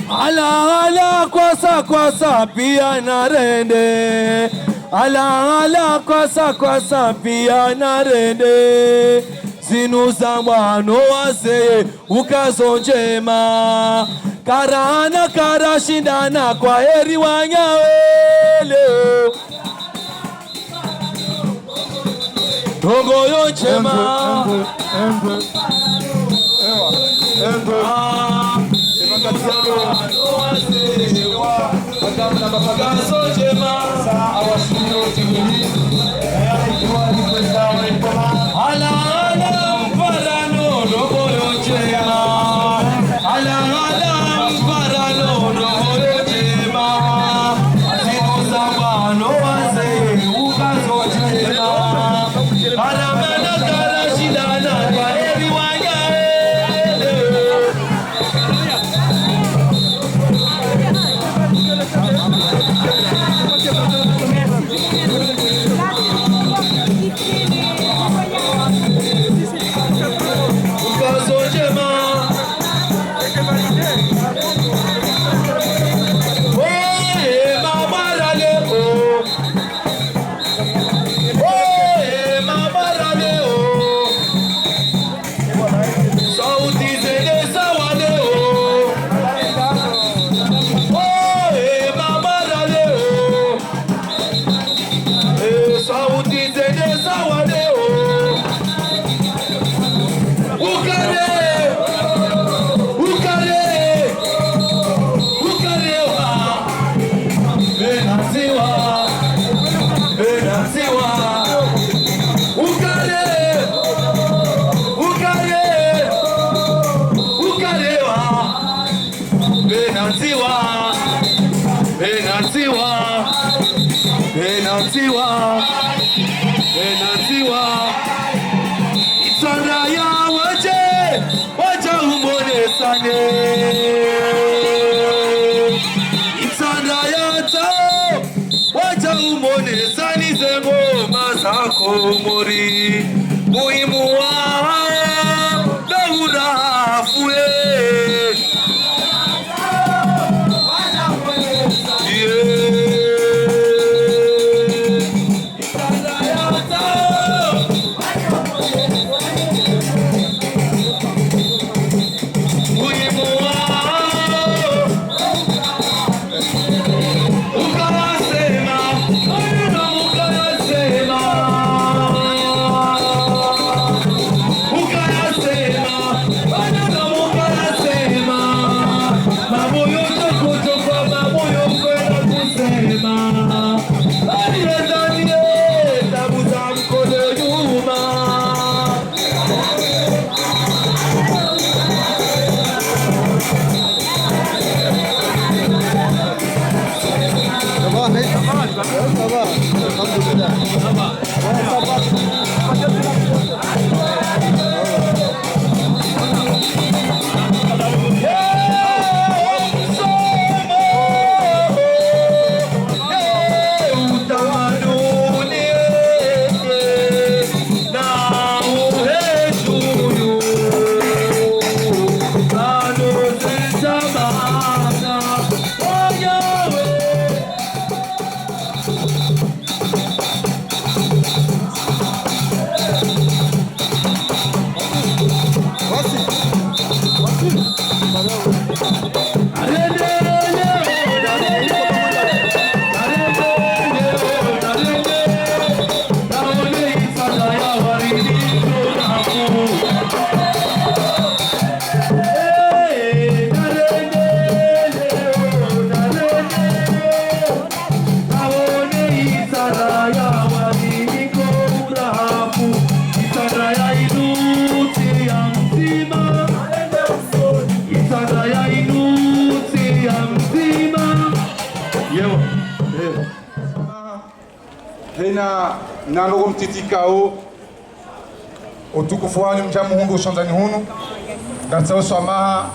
Ala kwasa pia na rende. Ala kwasa pia na rende. Zinuza mwano wase ukazo njema. Karana karashindana kwa heri wanyawele. Tongoyo njema. Itana ya waja umone sane. Itana ya tao waja umone sani zemo mazako mori. Muhimu wa daura fue. na logo mtitikao utukufu wani mja Mungu ushanzani hunu gatsa swamaha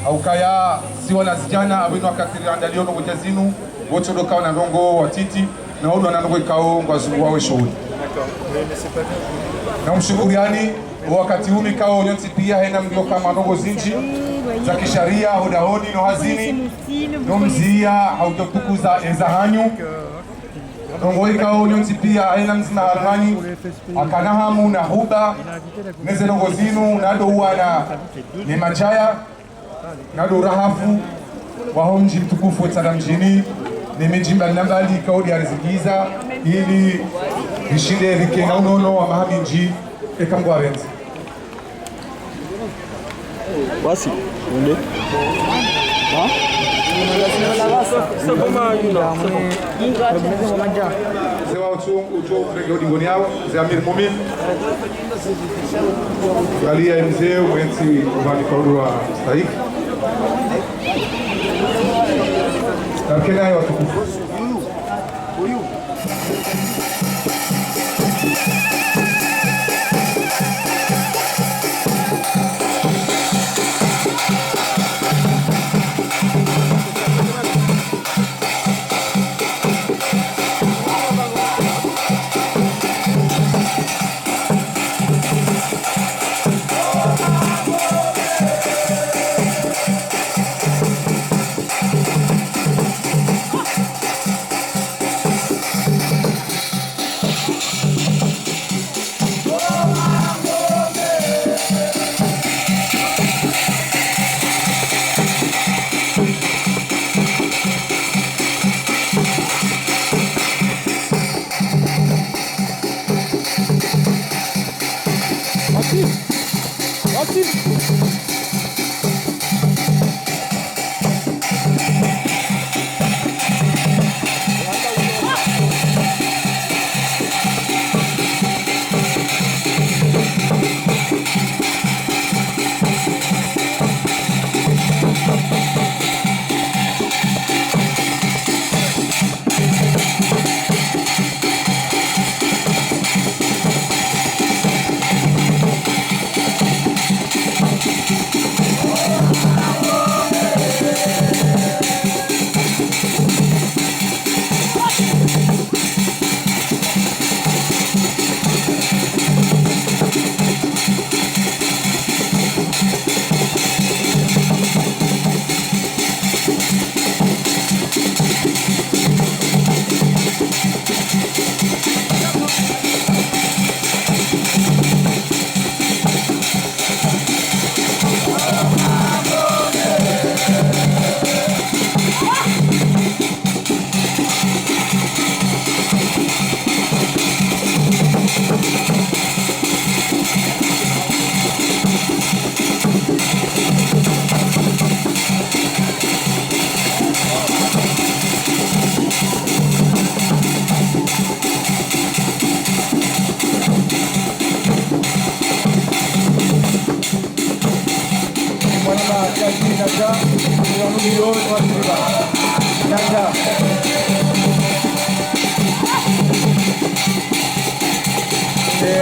au kaya siwa na zijana abinu akatiri andalio no bujazinu wote doka na ndongo watiti na udo na ndongo ikao ngwazu wawe shuhudi na mshukuriani wakati huu mikao nyonsi pia hena mdio kama ndogo zinji za kisharia hodahodi no hazini no mzia hautotukuza eza hanyu nongo ikao nyonsi pia hena mzima harmani akanahamu na huba neze nongo zinu nado uwa na ni machaya nado rahafu waho mji mtukufu wetsala mjini ni mijimba nambali kaudi ya rizikiza ili vishinde rike na unono wa mahaminji eka mgwa renzi Wasi, onde? Ha? Zewa ucho frege udingoni yao Ze Amir Mumin Galia mzee mwenzi ubani kaudu wa stahiki Narkena ya watukufu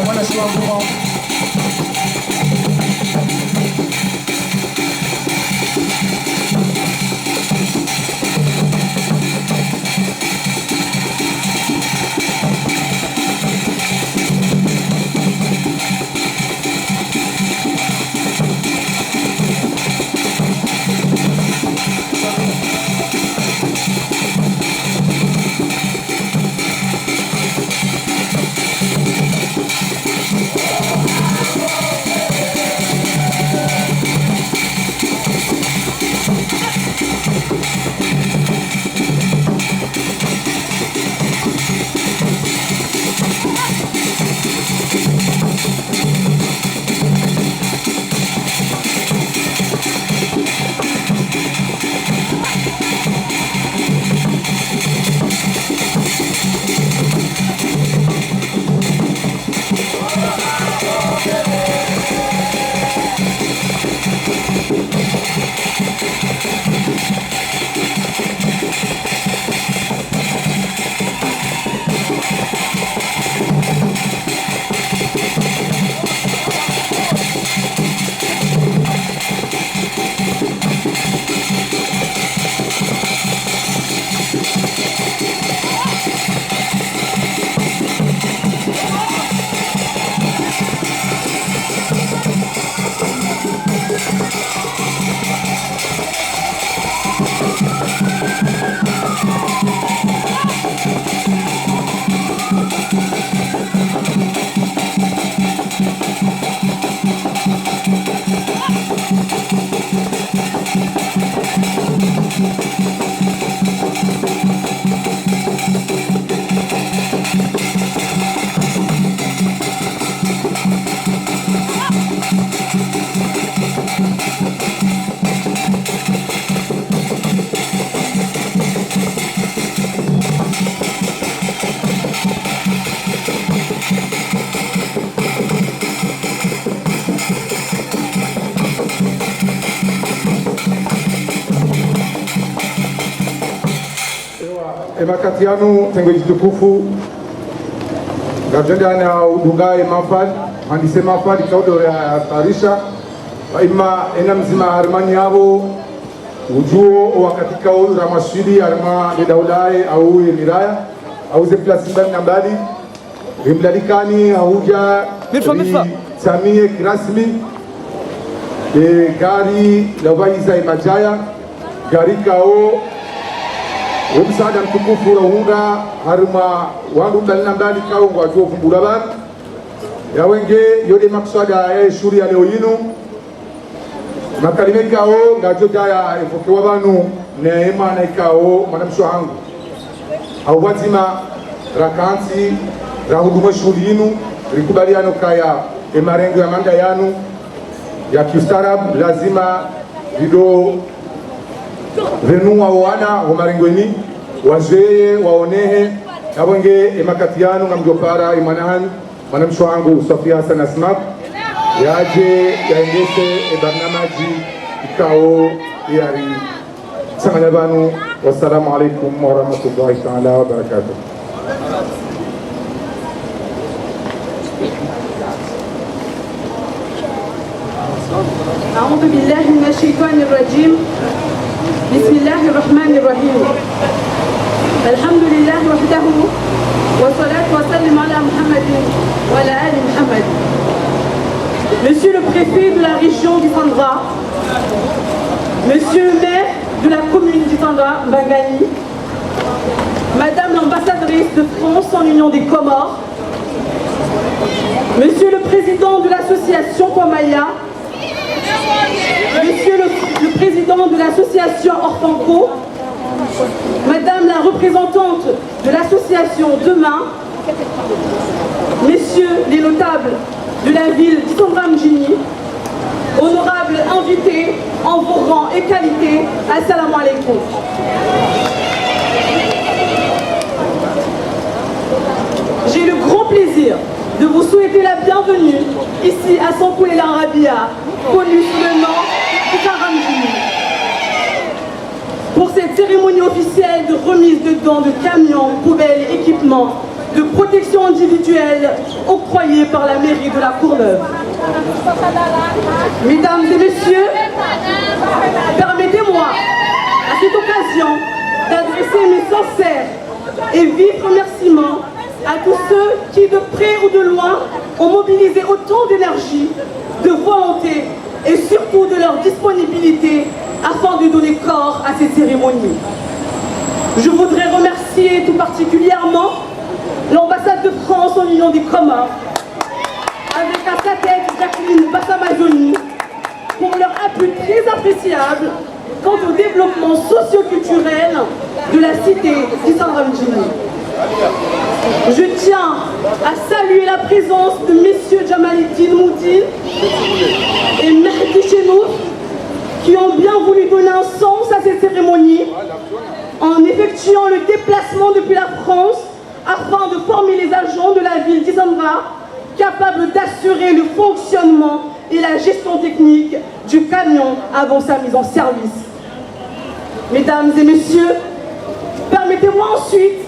Mwana si wangu emakati yanu tengeji tukufu gajenda na udungaye mafad handise mafad kaudo ya tarisha ima ena mzima harmani yabo ujuo wakati kao ramashidi harma de daulaye au miraya au ze plasi mbali na mbali rimlalikani hauja samie kirasmi gari lawaiza imajaya gari kao umsaada mtukufu unga haruma wandu mbali mbali kao ngwajua kumbulaban ya wenge yode maksada ya shuri ya leo yinu makalime kao ngajua jaya efokewa banu neema na ikao mwanamsho hangu au wazima rakansi rahuduma shuri yinu rikubaliano kaya emarengo ya manda yanu ya kiustarab lazima vido venua wana homarengweni wazeye waonehe nabonge emakatiano ngamjopara imanahan manamsho wangu Sofia Hassan Asmak yaje yaendeshe barnamaji ikao yari samanabanu. Wassalamu alaikum warahmatullahi ta'ala wabarakatuh. أعوذ بالله من الشيطان الرجيم بسم الله الرحمن الرحيم الحمد لله وحده والصلاة والسلام على محمد وعلى آل محمد. Monsieur le préfet de la région d'Isandra, Monsieur le maire de la commune d'Isandra, Mbangani, Madame l'ambassadrice de France en Union des Comores, Monsieur le président de l'association Pomaya, Monsieur le président de l'association Orfanco, Madame la représentante de l'association Demain, Messieurs les notables de la ville d'Isandra Mjini, honorables invités en vos rangs et qualités, assalamu alaikum. J'ai le grand plaisir de vous souhaiter la bienvenue ici à Sankou El Arabia, connu sous le nom d'Isandra Mjini. Pour cette cérémonie officielle de remise de dons de camions, poubelles et équipements de protection individuelle octroyés par la mairie de la Courneuve. Mesdames et messieurs, permettez-moi à cette occasion d'adresser mes sincères et vifs remerciements à tous ceux qui, de près ou de loin, ont mobilisé autant d'énergie, de volonté et surtout de leur disponibilité afin de donner corps à cette cérémonie. Je voudrais remercier tout particulièrement l'ambassade de France en Union des Comores, avec à sa tête Jacqueline Bassamazoni, pour leur appui très appréciable quant au développement socio-culturel de la cité d'Isandra Mjini. Je tiens à saluer la présence de messieurs Jamaleddine Moudine et Mehdi Chenouf, qui ont bien voulu donner un sens à cette cérémonie en effectuant le déplacement depuis la France afin de former les agents de la ville d'Isandra capables d'assurer le fonctionnement et la gestion technique du camion avant sa mise en service. Mesdames et messieurs, permettez-moi ensuite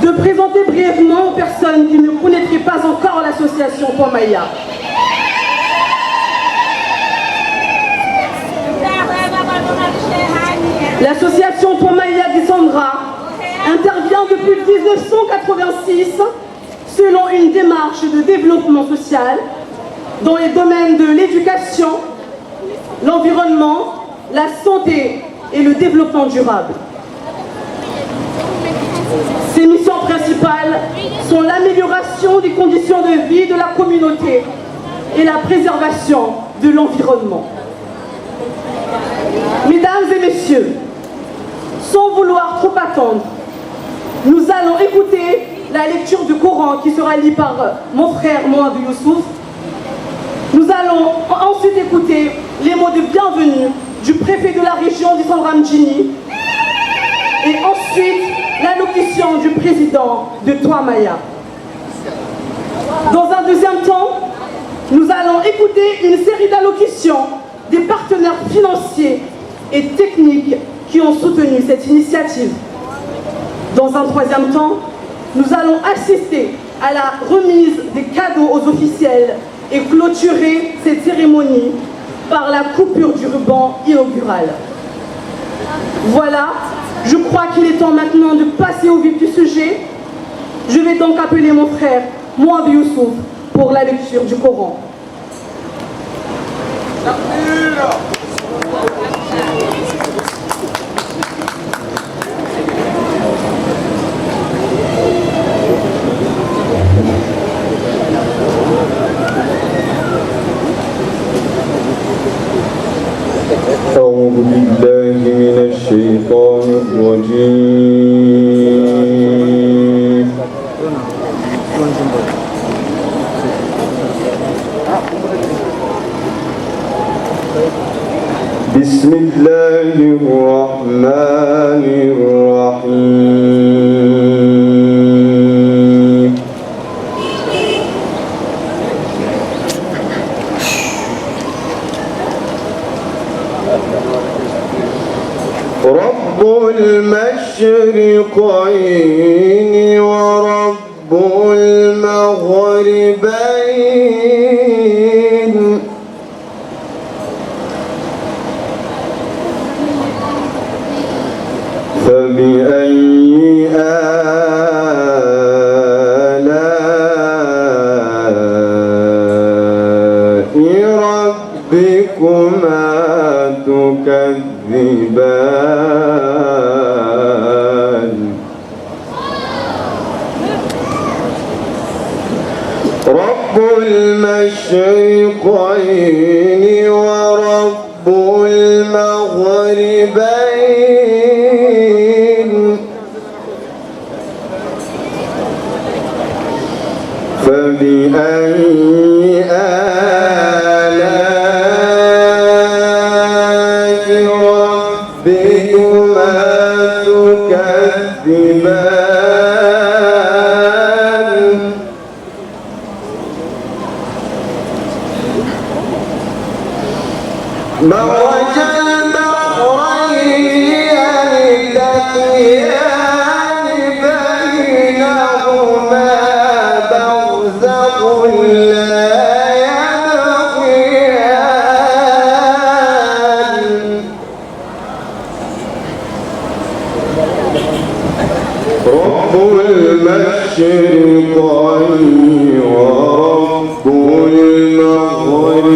de présenter brièvement aux personnes qui ne connaîtraient pas encore l'association Pomaya. L'association Pomaya d'Isandra intervient depuis 1986 selon une démarche de développement social dans les domaines de l'éducation, l'environnement, la santé et le développement durable. Ses missions principales sont l'amélioration des conditions de vie de la communauté et la préservation de l'environnement. Mesdames et messieurs, sans vouloir trop attendre, nous allons écouter la lecture du Coran qui sera lue par mon frère Mohamed Youssouf. Nous allons ensuite écouter les mots de bienvenue du préfet de la région d'Isandra Mjini et ensuite l'allocution du président de Touamaya. Dans un deuxième temps, nous allons écouter une série d'allocutions des partenaires financiers et techniques qui ont soutenu cette initiative. Dans un troisième temps, nous allons assister à la remise des cadeaux aux officiels et clôturer cette cérémonie par la coupure du ruban inaugural. Voilà, je crois qu'il est temps maintenant de passer au vif du sujet. Je vais donc appeler mon frère Mouabi Youssouf pour la lecture du Coran. أعوذ بالله من الشيطان الرجيم بسم الله الرحمن الرحيم رب المشرقين ورب المغربين فبأي آلاء ربكما تكذبان رب المشرقين ورب المغربين فبأي آلاء ربكما تكذبان مرج البحرين يلتقيان بينهما برزخ لا يبغيان رب المشرقين ورب المغربين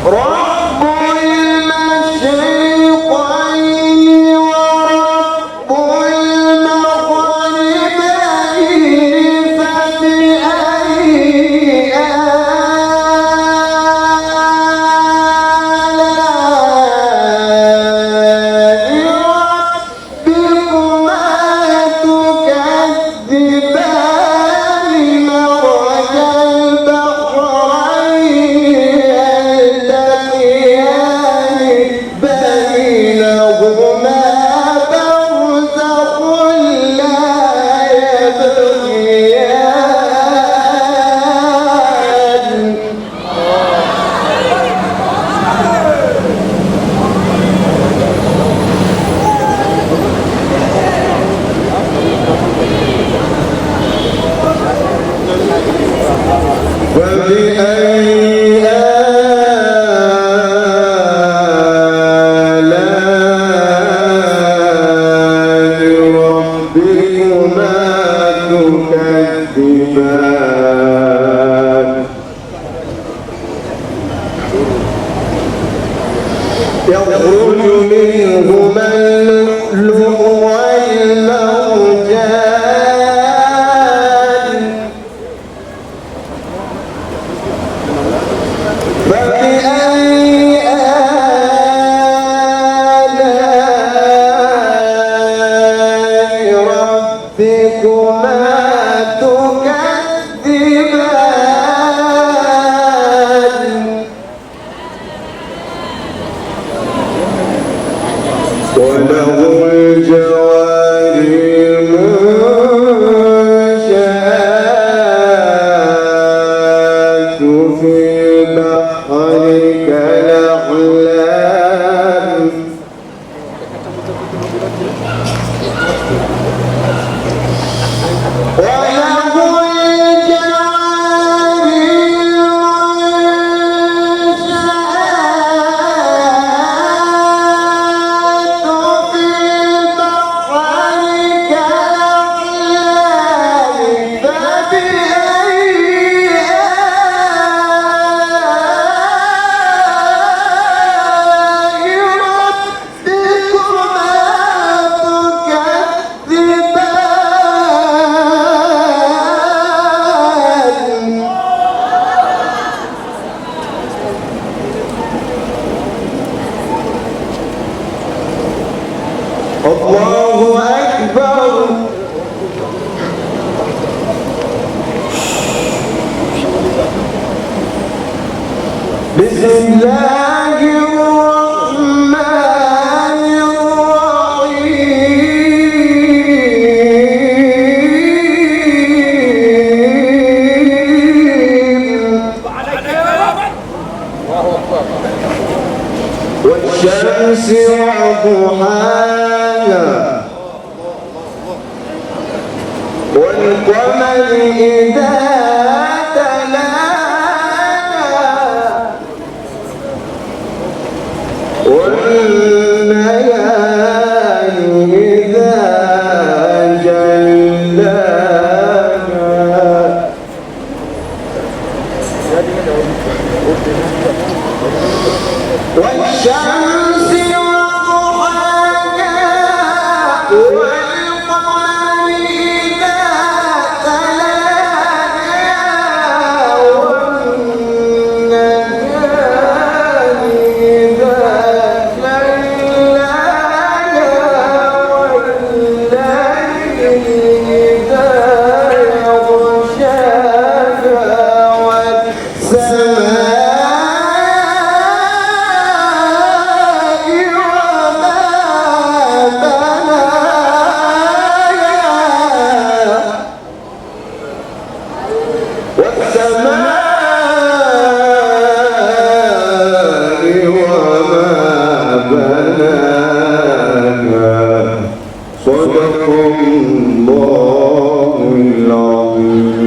رب المشرقين ورب المغربين فبأي آلاء الله أكبر بسم الله الرحمن الرحيم والشمس وضحاها والقمر إذا تلاها والليالي إذا جلاها والشمس وضحاها والقمر إذا تلاها والنهار إذا جلاها والليل إذا يغشاها والسماء صدق الله العظيم.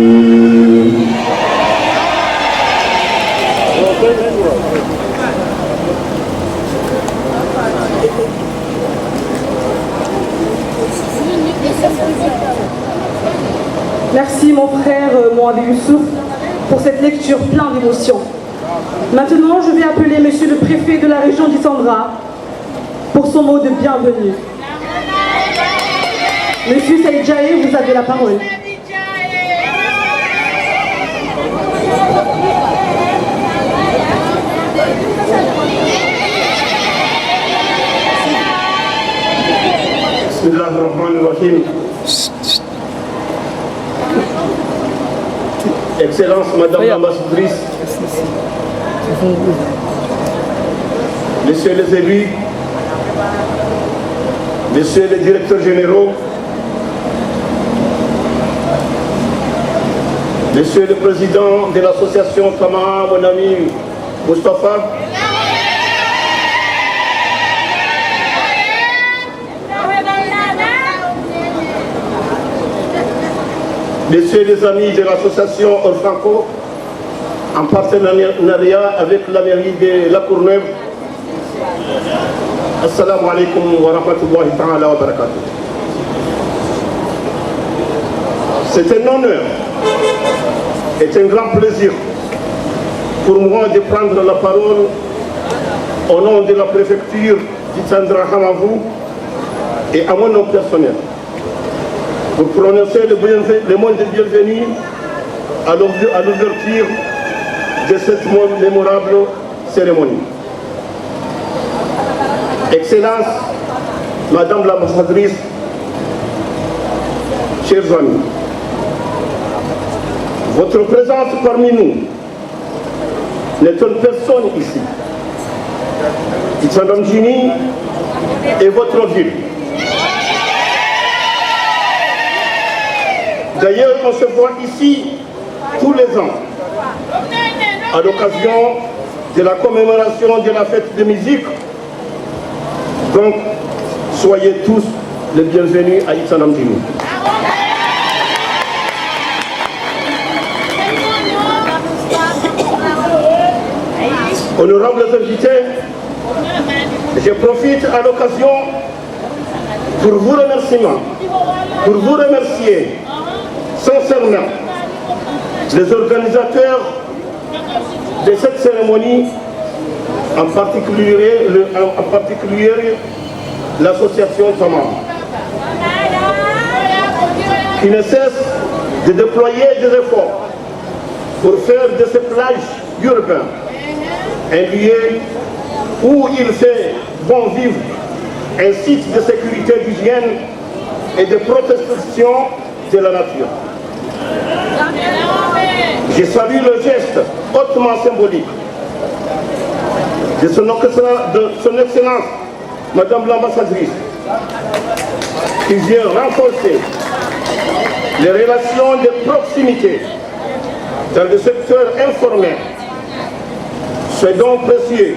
Merci mon frère Mohamed Youssouf pour cette lecture pleine d'émotions. Maintenant, je vais appeler monsieur le préfet de la région d'Isandra pour son mot de bienvenue. Monsieur Saïd Jaé, vous avez la parole. Bismillahirrahmanirrahim. Excellence Madame l'ambassadrice, Messieurs les élus, Messieurs les directeurs généraux, Monsieur le Président de l'association Tama, mon ami Moustapha, Messieurs les amis de l'association Orfranco, en partenariat avec la mairie de La Courneuve, Assalamu alaikum wa rahmatullahi ta'ala wa barakatuh. C'est un honneur et un grand plaisir pour moi de prendre la parole au nom de la préfecture d'Itsandra Hamavou et à mon nom personnel, pour prononcer le mot de bienvenue à l'ouverture de cette mémorable cérémonie. Excellence, Madame l'ambassadrice, chers amis, votre présence parmi nous n'est une personne ici. Itsandamjini est votre ville. D'ailleurs, on se voit ici tous les ans à l'occasion de la commémoration de la fête de musique. Donc, soyez tous les bienvenus à Itsandamjini. Honorables invités, je profite à l'occasion pour vous remercier sincèrement les organisateurs de cette cérémonie, en particulier l'association Tama, qui ne cesse de déployer des efforts pour faire de ces plages urbaines un lieu où il fait bon vivre un site de sécurité, d'hygiène et de protection de la nature. Je salue le geste hautement symbolique de son Excellence, Madame l'ambassadrice, qui vient renforcer les relations de proximité dans le secteur informel. Ce don précieux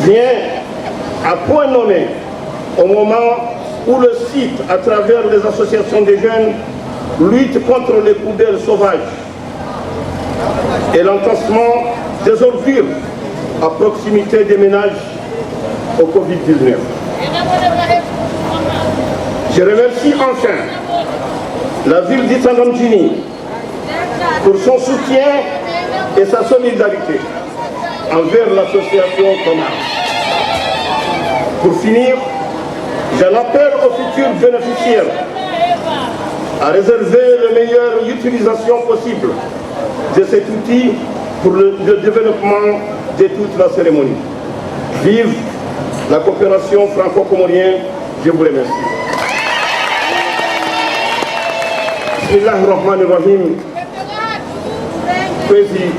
vient à point nommé au moment où le site, à travers les associations des jeunes, lutte contre les poubelles sauvages et l'entassement des ordures à proximité des ménages au Covid-19. Je remercie enfin la ville d'Itsangam-Djini pour son soutien et sa solidarité envers l'association Thomas. Pour finir, j'en appelle aux futurs bénéficiaires à réserver la meilleure utilisation possible de cet outil pour le développement de toute la cérémonie. Vive la coopération franco-comorienne, je vous remercie. Bismillahirrahmanirrahim. Kwezi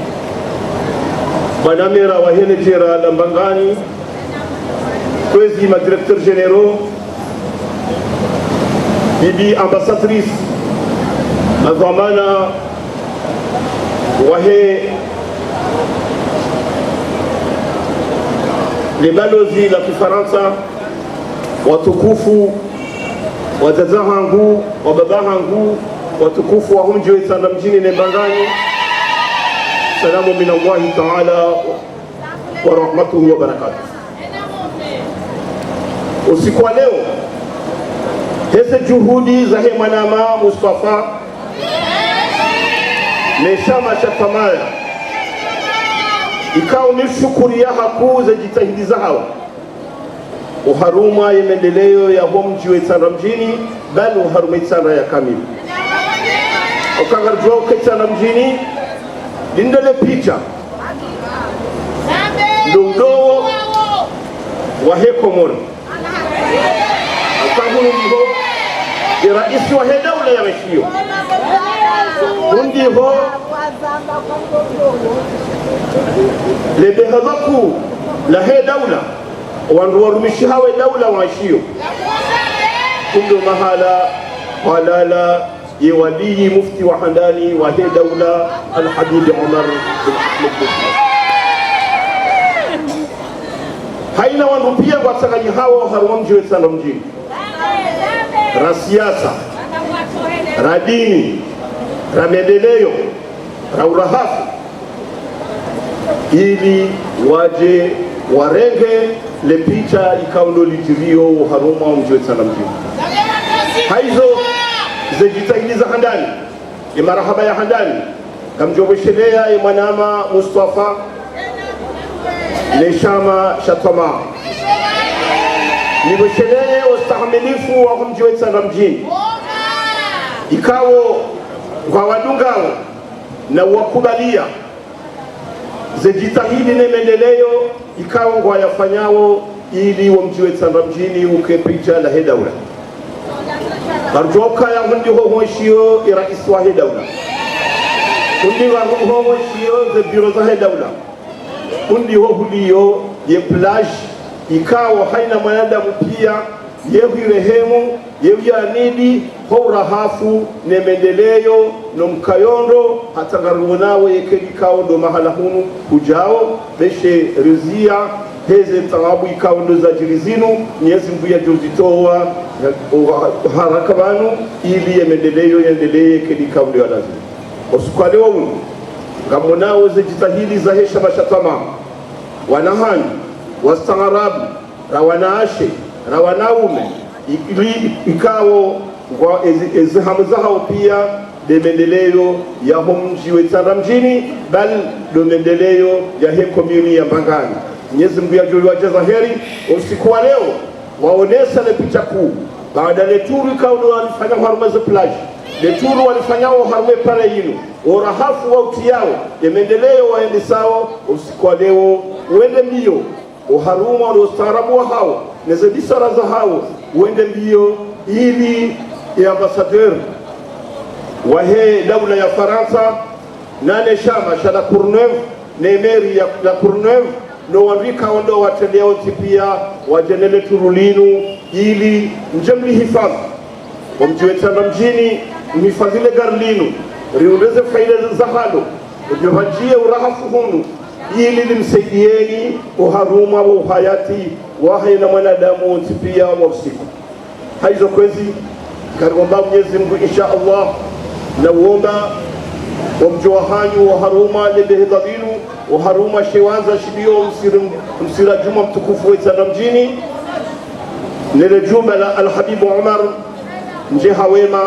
Banamera wa Henejera Lambangani, kwezi ma directeurs généraux, bibi ambassadrice, ma dhamana wahe les balozi la Kifaransa, watukufu wazazi wangu, wababa wangu, watukufu wa mji wa Tsangam-Djini na Mbangani, salamu min Allah ta'ala wa rahmatuhu wa barakatuh. Usiku wa leo hizi juhudi za Mwanama Mustafa na chama cha Tamaya ikawa ni shukuri ya hakuu za jitahidi zao uharuma ya maendeleo ya mji wa Tsangam-Djini, bali uharuma Tsanga ya kamili ukagarjwa kwa Tsangam-Djini lindele picha ndogo wa Komoro akahunu mho ya rais wa dawla ya mashio ndiho lebehazaku la dawla wandu warumishi hawe dawla wa mashio kundu mahala walala يولي مفتي وحنداني وهي دولة الحبيب عمر بن أحمد بن haina wandu pia watsangani hao haruwa mji wa Tsangam-Djini ra siasa, ra dini, ra maendeleo, ra urahafu, ili waje warenge le picha ikaundo litirio haruma mji wa Tsangam-Djini. Haizo zejitahidi za handani ya marahaba ya handani kamjobeshelea ya Mwanama Mustafa na chama cha Tamaa nibeshelee ustahimilifu wa mji wa Tsangam-Djini ikawo kwa wadungao na wakubalia zejitahidi na maendeleo ikawo kwa yafanyao ili wa mji wa Tsangam-Djini ukepicha la dawla Barjoka ya hundi ho mwishio ya rais wa dawla. Hundi wa ho mwishio za biro za dawla. Hundi ho huliyo ya plage ikawa haina mwanadamu pia yehu rehemu yehu ya nidi ho rahafu ne mendeleo no mkayondo hatangarunawe yekikawo do mahala hunu kujao beshe rizia heze tawabu ikawa ndo za jirizinu nyezi mbuya juzitowa haraka banu ili ya mendeleo yaendelee kedika ule wa lazima. Usikwale wa unu ngamonao ze jitahidi za hesha mashatama wanahani wastangarabu rawanaashe rawanaume ili ikawo kwa ezihamuzahao pia de mendeleo ya mji wa Tsangam-Djini bali do mendeleo ya he komuni ya Mbangani. Mwenyezi Mungu ajue wajaza heri. Usiku wa leo waonesa le picha kuu baada leturu ikawa walifanya haruma za plage leturu walifanya haruma pale yinu urahafu wa utiao ya mendeleo waende sawa. Usiku wa leo uende mbio uharuma wa ustaarabu wa hao nezidi sara za hao uende mbio ili ya ambassadeur wahe dawla ya Faransa nane shama shala Courneuve ne meri ya la Courneuve no wandika ondo watendea pia wajenele turulinu ili njemli hifadhi wamjiwetana mjini mifadhile garlinu riundeze faida za halo ujihajie urahafu hunu ili limsaidieni uharuma wa uhayati wahe na mwanadamu pia wa usiku haizo kwezi karomba Mwenyezi Mungu insha Allah na uomba wamjua hanyu wa haruma lebehedadinu wa haruma shewanza shibio msira juma mtukufu wetana mjini nile juma la alhabibu Umar nje hawema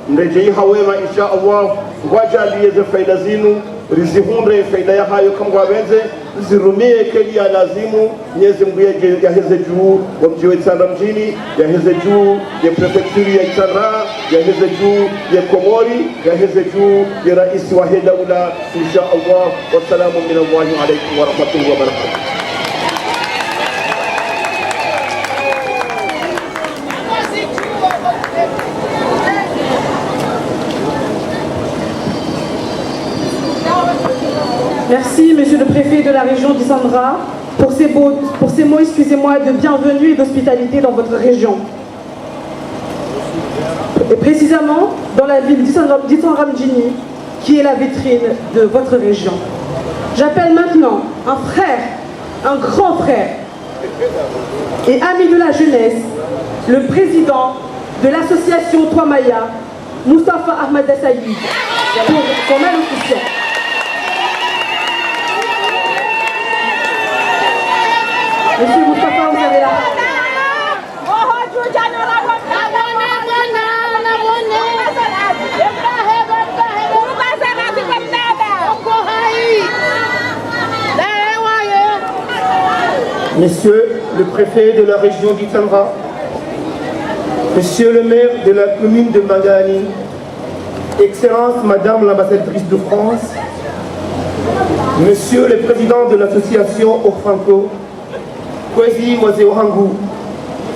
mrejei hawema insha Allah wajalie ze faida zinu rizihunre faida ya hayo kama wabenze zirumie keli ya lazimu Mwenyezi Mungu yaheze juu wamjiwe Itanda mjini yaheze juu ya prefecture ya Itanda yaheze juu ya Komori yaheze juu ya rais wa daula insha Allah. Wassalamu minallahi alaykum wa rahmatullahi wa barakatuh. Merci, Monsieur le Préfet de la région d'Isandra, pour ces mots, excusez-moi, de bienvenue et d'hospitalité dans votre région. Et précisément dans la ville d'Isandra Mjini, qui est la vitrine de votre région. J'appelle maintenant un frère, un grand frère et ami de la jeunesse, le président de l'association Toamaya, Moustapha Ahmad Saïd, pour son allocution. Monsieur Moustapha, vous avez la Monsieur le préfet de la région d'Itandra, Monsieur le maire de la commune de Magani, Excellence Madame l'ambassadrice de France, Monsieur le président de l'association Orfanco, Kwesi Wazeohangu,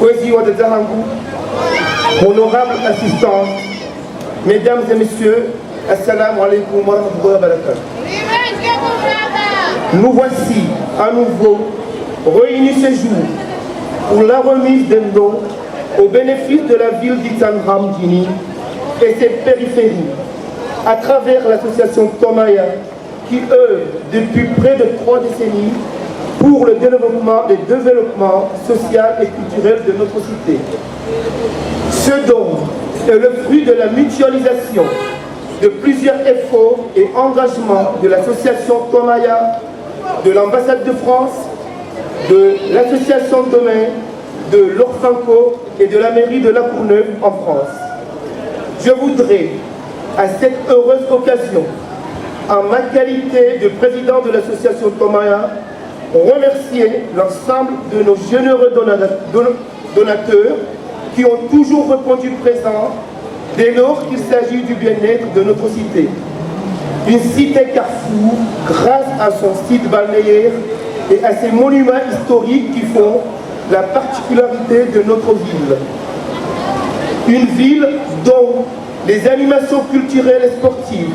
Kwesi Wadezahangu, honorable assistant, Mesdames et Messieurs, Assalamu alaikum wa rahmatullahi wa barakatuh. Nous voici à nouveau réunis ce jour pour la remise d'un don au bénéfice de la ville d'Itandra Mjini et ses périphéries à travers l'association Toamaya qui œuvre depuis près de 3 décennies pour le développement social et culturel de notre cité. Ce don est le fruit de la mutualisation de plusieurs efforts et engagements de l'association Toamaya, de l'ambassade de France, de l'association Domaine, de l'Orfanco et de la mairie de La Courneuve en France. Je voudrais, à cette heureuse occasion, en ma qualité de président de l'association Toamaya, remercier l'ensemble de nos généreux donateurs qui ont toujours répondu présent dès lors qu'il s'agit du bien-être de notre cité. Une cité carrefour grâce à son site balnéaire et à ses monuments historiques qui font la particularité de notre ville. Une ville dont les animations culturelles et sportives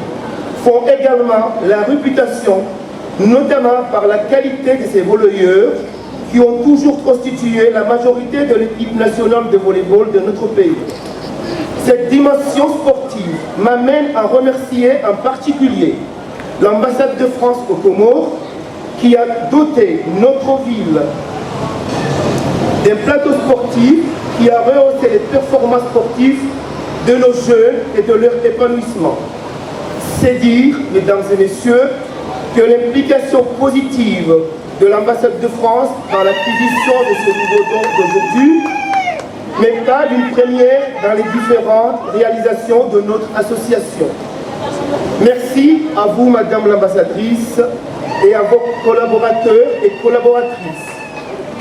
font également la réputation, notamment par la qualité de ses volleyeurs qui ont toujours constitué la majorité de l'équipe nationale de volleyball de notre pays. Cette dimension sportive m'amène à remercier en particulier l'ambassade de France aux Comores qui a doté notre ville d'un plateau sportif qui a rehaussé les performances sportives de nos jeunes et de leur épanouissement. C'est dire, mesdames et messieurs, que l'implication positive de l'ambassade de France dans l'acquisition de ce nouveau don d'aujourd'hui n'est pas d'une première dans les différentes réalisations de notre association. Merci à vous, Madame l'ambassadrice, et à vos collaborateurs et collaboratrices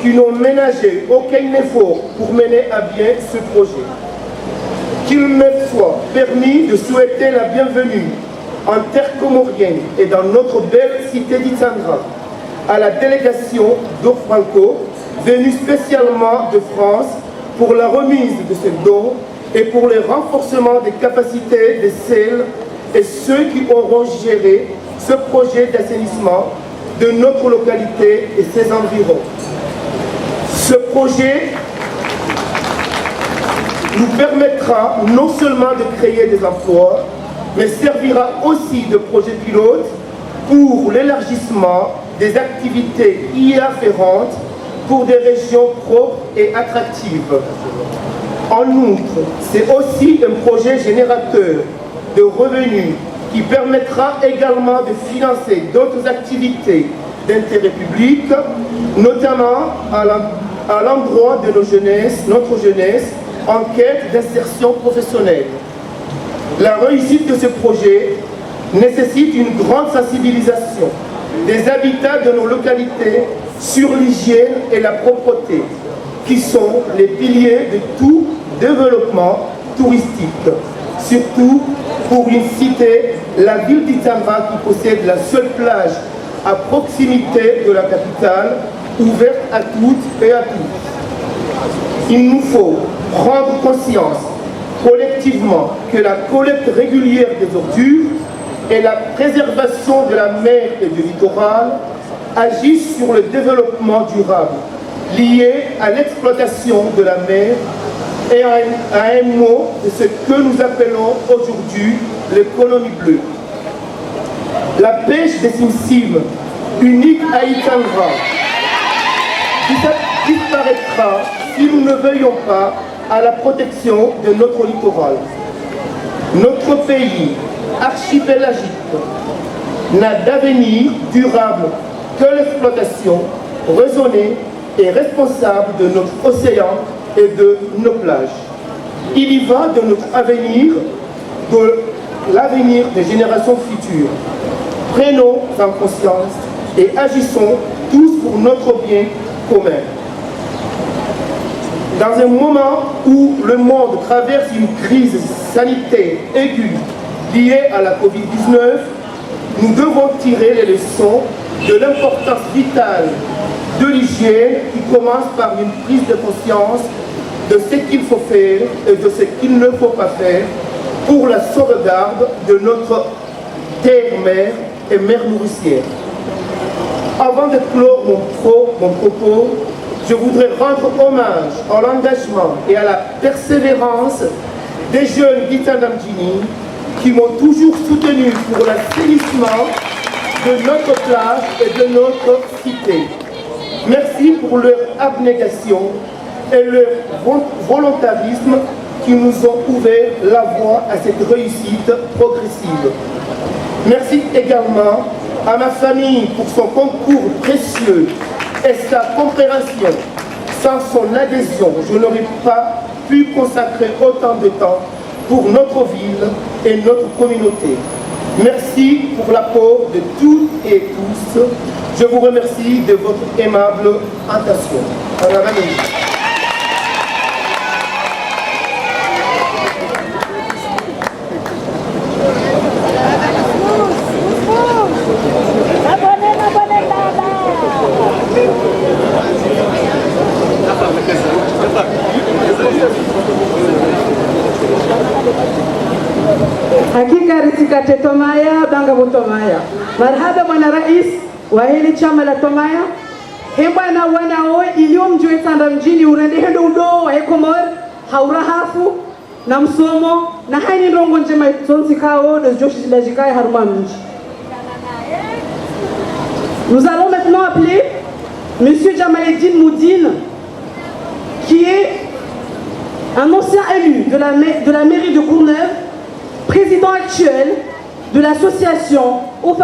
qui n'ont ménagé aucun effort pour mener à bien ce projet. Qu'il me soit permis de souhaiter la bienvenue en terre comorienne et dans notre belle cité d'Itandra à la délégation d'Orfanco venus spécialement de France pour la remise de ce don et pour le renforcement des capacités de celles et ceux qui auront géré ce projet d'assainissement de notre localité et ses environs. Ce projet nous permettra non seulement de créer des emplois, mais servira aussi de projet pilote pour l'élargissement des activités y afférentes pour des régions propres et attractives. En outre, c'est aussi un projet générateur de revenus qui permettra également de financer d'autres activités d'intérêt public, notamment à l'endroit de notre jeunesse en quête d'insertion professionnelle. La réussite de ce projet nécessite une grande sensibilisation des habitants de nos localités sur l'hygiène et la propreté, qui sont les piliers de tout développement touristique. Surtout pour une cité, la ville d'Itambra qui possède la seule plage à proximité de la capitale, ouverte à toutes et à tous. Il nous faut prendre conscience collectivement que la collecte régulière des ordures et la préservation de la mer et du littoral agissent sur le développement durable lié à l'exploitation de la mer et à un mot de ce que nous appelons aujourd'hui l'économie bleue. La pêche des simsimes, unique à Itambra, disparaîtra si nous ne veillons pas à la protection de notre littoral. Notre pays archipélagique n'a d'avenir durable que l'exploitation raisonnée et responsable de notre océan et de nos plages. Il y va de notre avenir, de l'avenir des générations futures. Prenons en conscience et agissons tous pour notre bien commun. Dans un moment où le monde traverse une crise sanitaire aiguë liée à la Covid-19, nous devons tirer les leçons de l'importance vitale de l'hygiène qui commence par une prise de conscience de ce qu'il faut faire et de ce qu'il ne faut pas faire pour la sauvegarde de notre terre-mère et mère nourricière. Avant de clore mon propos, je voudrais rendre hommage à l'engagement et à la persévérance des jeunes d'Itandamdjini qui m'ont toujours soutenu pour l'assainissement de notre plage et de notre cité. Merci pour leur abnégation et leur volontarisme qui nous ont ouvert la voie à cette réussite progressive. Merci également à ma famille pour son concours précieux et sa compréhension. Sans son adhésion, je n'aurais pas pu consacrer autant de temps pour notre ville et notre communauté. Merci pour l'apport de toutes et tous. Je vous remercie de votre aimable attention. Hakika risikate Tomaya, banga Tomaya. Marhaba bwana rais wa hili chama la Tomaya. Hebwana wanao iliyomjua Itandamdjini urende hendo udo wa Komor haurahafu na msomo na haini ndongo njema tonsi kao de Joshi Lajikai haruma mji. Nous allons maintenant appeler Monsieur Djamaleddine Moudine, qui est un ancien élu de la mairie de Courneuve, président actuel de l'association au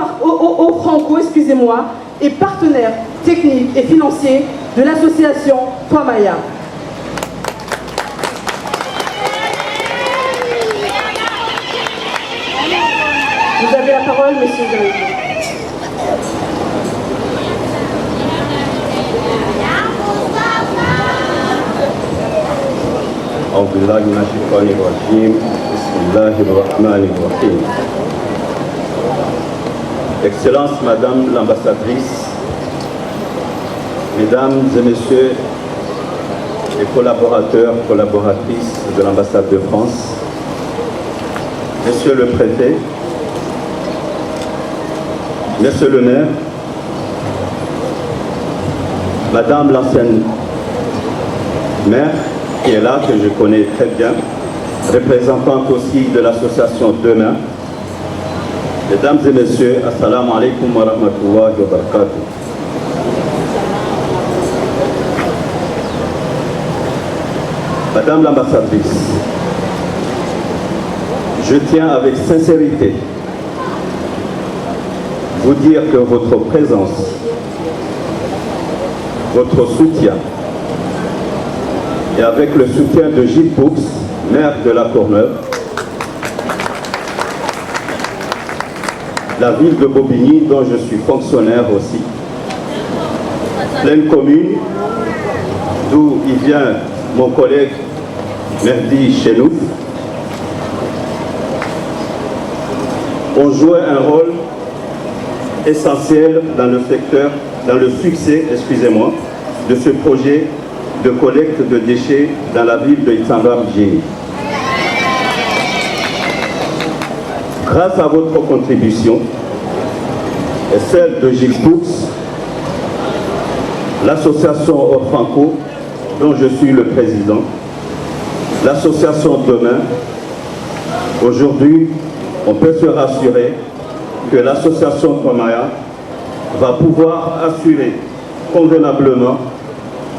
Franco, excusez-moi, et partenaire technique et financier de l'association Tomaya. Vous avez la parole, monsieur Djamaleddine. أعوذ بالله من الشيطان الرجيم بسم الله الرحمن الرحيم. Excellence Madame l'ambassadrice, Mesdames et messieurs les collaborateurs, collaboratrices de l'ambassade de France, Monsieur le préfet, Monsieur le maire, Madame l'ancienne maire qui est là, que je connais très bien, représentante aussi de l'association Demain. Mesdames et messieurs, assalamu alaikum wa rahmatullahi wa barakatuh. Madame l'ambassadrice, je tiens avec sincérité vous dire que votre présence, votre soutien, et avec le soutien de Gilles Poux, maire de La Courneuve, la ville de Bobigny, dont je suis fonctionnaire aussi, pleine commune, d'où il vient mon collègue Merdi Chenouf, ont joué un rôle essentiel dans le secteur, dans le succès, excusez-moi, de ce projet de collecte de déchets dans la ville de Itsanga-Mjini. Grâce à votre contribution et celle de Gilles Poux, l'association Orfanco, dont je suis le président, l'association Demain, aujourd'hui, on peut se rassurer que l'association Tomaya va pouvoir assurer convenablement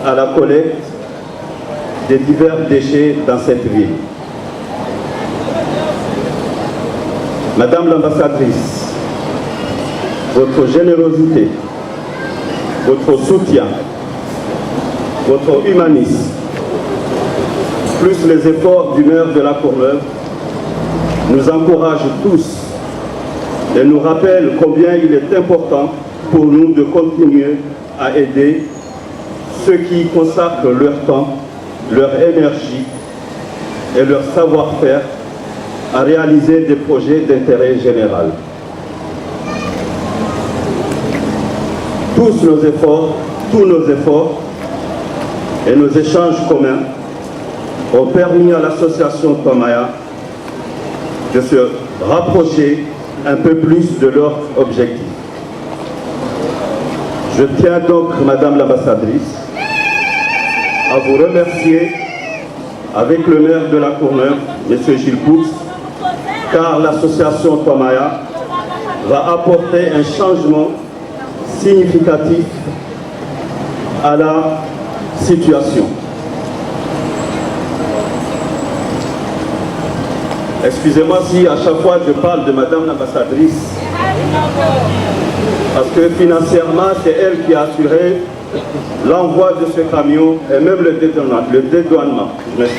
à la collecte des divers déchets dans cette ville. Madame l'ambassadrice, votre générosité, votre soutien, votre humanisme, plus les efforts du maire de La Courneuve, nous encouragent tous et nous rappellent combien il est important pour nous de continuer à aider ceux qui consacrent leur temps, leur énergie et leur savoir-faire à réaliser des projets d'intérêt général. Tous nos efforts et nos échanges communs ont permis à l'association Tomaya de se rapprocher un peu plus de leur objectif. Je tiens donc, Madame l'ambassadrice, à vous remercier avec le maire de La Courneuve, M. Gilles Poux, car l'association Tomaya va apporter un changement significatif à la situation. Excusez-moi si à chaque fois je parle de Madame l'ambassadrice, parce que financièrement c'est elle qui a assuré l'envoi de ce camion et même le dédouanement. Merci.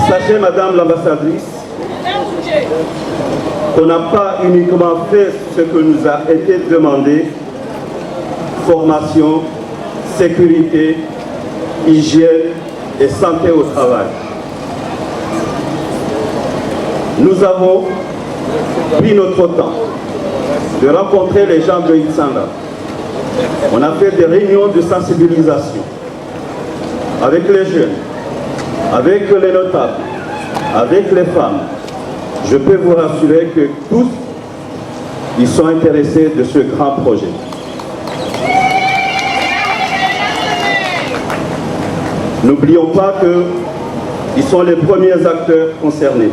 Sachez, Madame l'ambassadrice, qu'on n'a pas uniquement fait ce que nous a été demandé, formation, sécurité, hygiène et santé au travail. Nous avons pris notre temps de rencontrer les gens de Itsanga. On a fait des réunions de sensibilisation avec les jeunes, avec les notables, avec les femmes. Je peux vous rassurer que tous, ils sont intéressés de ce grand projet. N'oublions pas qu'ils sont les premiers acteurs concernés.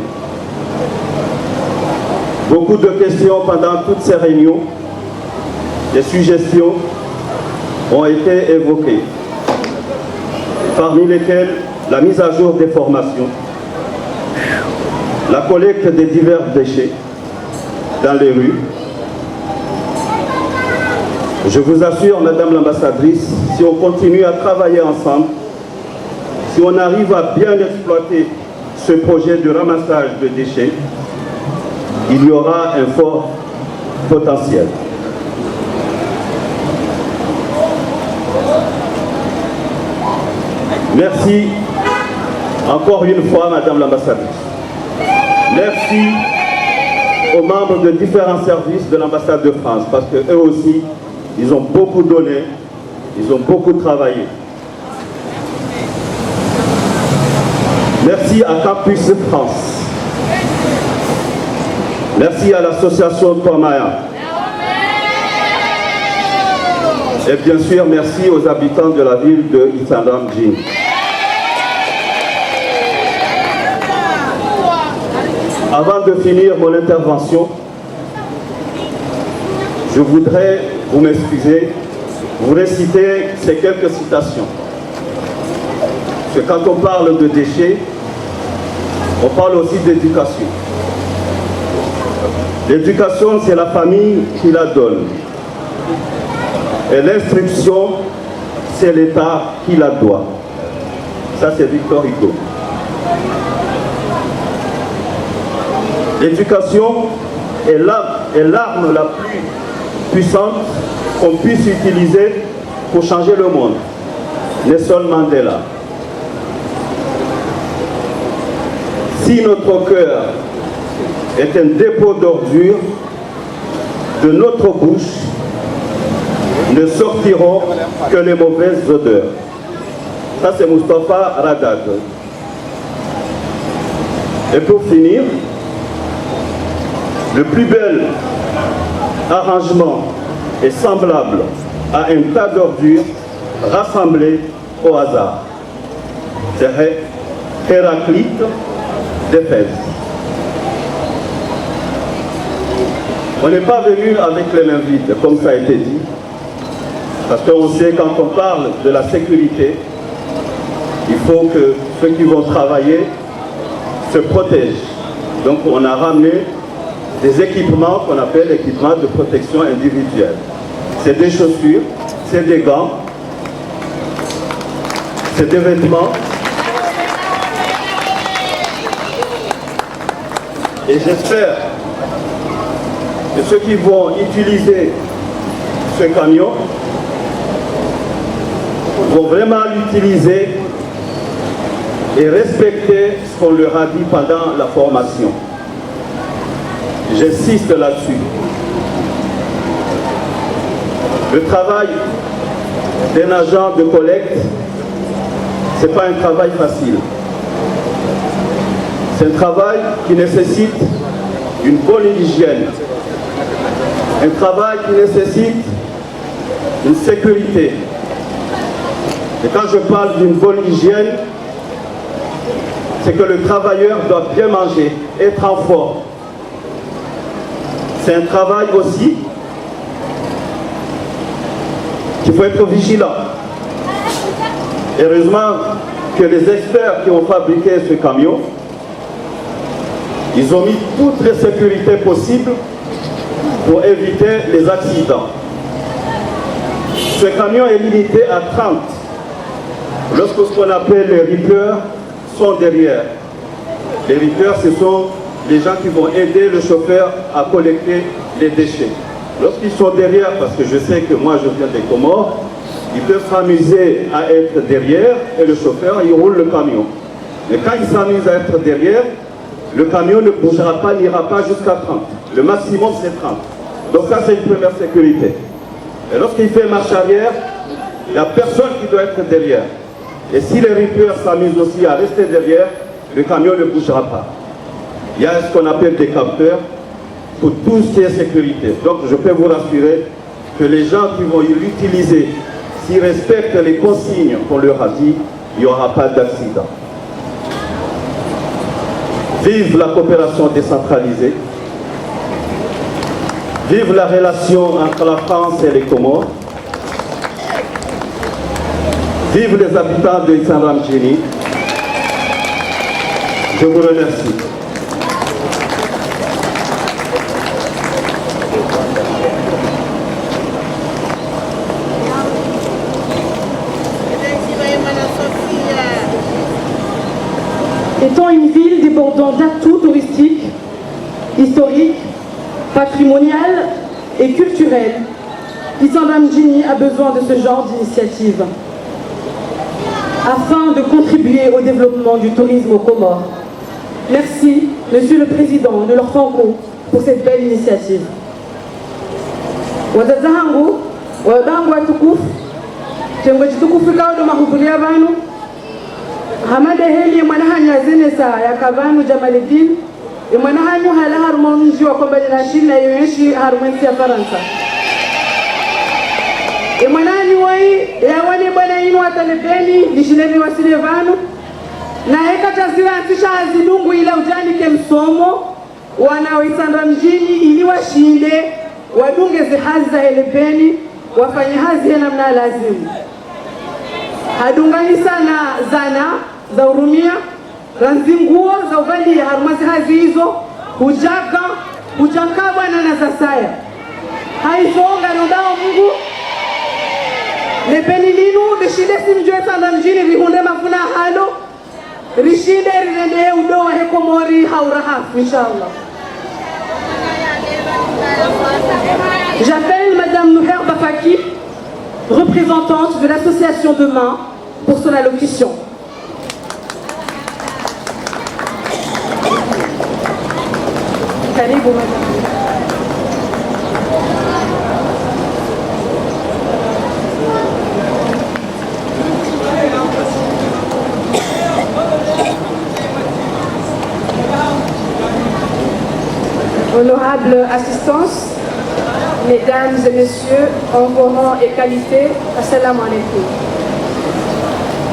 Beaucoup de questions pendant toutes ces réunions, des suggestions ont été évoquées, parmi lesquelles la mise à jour des formations, la collecte des divers déchets dans les rues. Je vous assure, Madame l'ambassadrice, si on continue à travailler ensemble, si on arrive à bien exploiter ce projet de ramassage de déchets, il y aura un fort potentiel. Merci encore une fois, Madame l'ambassadrice. Merci aux membres de différents services de l'ambassade de France, parce qu'eux aussi, ils ont beaucoup donné, ils ont beaucoup travaillé. Merci à Campus France. Merci à l'association Toamaya. Et bien sûr, merci aux habitants de la ville de Itsandra Mjini. Avant de finir mon intervention, je voudrais, vous m'excuser, vous réciter ces quelques citations. Parce que quand on parle de déchets, on parle aussi d'éducation. L'éducation, c'est la famille qui la donne. Et l'instruction, c'est l'État qui la doit. Ça, c'est Victor Hugo. L'éducation est l'arme la plus puissante qu'on puisse utiliser pour changer le monde. Nelson Mandela. Si notre cœur est un dépôt d'ordures, de notre bouche ne sortiront que les mauvaises odeurs. Ça, c'est Mustapha Radad. Et pour finir, le plus bel arrangement est semblable à un tas d'ordures rassemblées au hasard. C'est Héraclite d'Éphèse. On n'est pas venu avec les mains vides, comme ça a été dit, parce qu'on sait quand on parle de la sécurité, il faut que ceux qui vont travailler se protègent. Donc on a ramené des équipements qu'on appelle équipements de protection individuelle. C'est des chaussures, c'est des gants, c'est des vêtements. Et j'espère que ceux qui vont utiliser ce camion vont vraiment l'utiliser et respecter ce qu'on leur a dit pendant la formation. J'insiste là-dessus. Le travail d'un agent de collecte, ce n'est pas un travail facile. C'est un travail qui nécessite une bonne hygiène, un travail qui nécessite une sécurité. Et quand je parle d'une bonne hygiène, c'est que le travailleur doit bien manger, être en forme. C'est un travail aussi qu'il faut être vigilant. Heureusement que les experts qui ont fabriqué ce camion, ils ont mis toutes les sécurités possibles pour éviter les accidents. Ce camion est limité à 30. Lorsque ce qu'on appelle les rippers sont derrière. Les rippers, ce sont les gens qui vont aider le chauffeur à collecter les déchets. Lorsqu'ils sont derrière, parce que je sais que moi je viens des Comores, ils peuvent s'amuser à être derrière et le chauffeur, il roule le camion. Mais quand ils s'amusent à être derrière, le camion ne bougera pas, n'ira pas jusqu'à 30. Le maximum, c'est 30. Donc ça, c'est une première sécurité. Et lorsqu'il fait marche arrière, il n'y a personne qui doit être derrière. Et si les rippers s'amusent aussi à rester derrière, le camion ne bougera pas. Il y a ce qu'on appelle des capteurs pour tout ce qui est sécurité. Donc je peux vous rassurer que les gens qui vont l'utiliser, s'ils respectent les consignes qu'on leur a dit, il n'y aura pas d'accident. Vive la coopération décentralisée. Vive la relation entre la France et les Comores. Vive les habitants de Itsandra Mjini. Je vous remercie. Étant une ville débordant d'atouts touristiques, historiques, patrimoniales et culturels, Itsandra Mjini a besoin de ce genre d'initiative afin de contribuer au développement du tourisme aux Comores. Merci, Monsieur le Président de l'Orfanco, pour cette belle initiative. Wazazi wangu, wadangu watukufu, kiongozi tukufu kao ndo mahudhuria banu. Hamada heli mwanahanyu azene saa ya kabanu Jamaluddin, mwanahanyu hala harmonji wa kwamba linashiri na yoyeshi harmonji ya Faransa. Mwanahanyu wai ya wale bwana inu watalebeni, nishilevi wasile vanu, na heka chaziwa antisha azidungu ila ujani ke msomo, wanaoisanda mjini ili washinde, wadunge zihazi za helebeni, wafanye hazi hena mna lazimu. Hadungani sana zana za urumia, ranzi nguo za uvali ya harumazi hazi hizo, hujaka bwana na zasaya. Haizonga nodao Mungu, lepeni linu, rishide simjue sanda mjini, rihunde mafuna halo, rishide rirende udoa heko mori haurahafu, inshallah. J'appelle Madame Nouher Bafaki, représentante de l'association Demain, pour son allocution. Karibu Madame. Honorable assistance, mesdames et messieurs, en vos rangs et qualités, assalamu alaikum.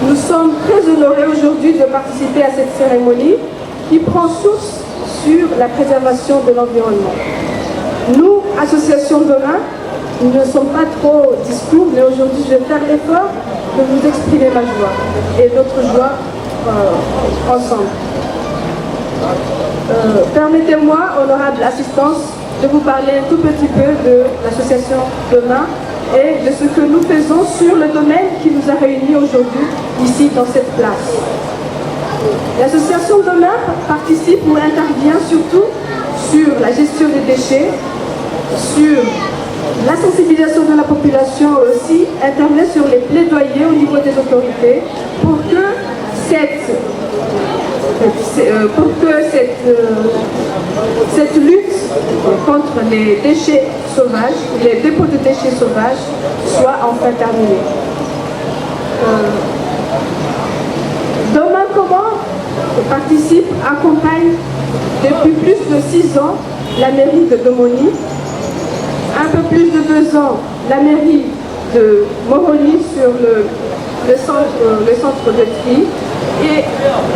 Nous sommes très honorés aujourd'hui de participer à cette cérémonie qui prend source sur la préservation de l'environnement. Nous, Association Demain, nous ne sommes pas trop discours, mais aujourd'hui je vais faire l'effort de vous exprimer ma joie et notre joie ensemble. Permettez-moi, honorable assistance, de vous parler un tout petit peu de l'association Demain et de ce que nous faisons sur le domaine qui nous a réunis aujourd'hui, ici dans cette place. L'association Demain participe ou intervient surtout sur la gestion des déchets, sur la sensibilisation de la population aussi, intervient sur les plaidoyers au niveau des autorités pour que cette lutte contre les déchets sauvages, les dépôts de déchets sauvages, soit enfin terminée. Demain Comment participe, accompagne depuis plus de 6 ans la mairie de Domoni, un peu plus de 2 ans la mairie de Moroni sur le centre de tri, et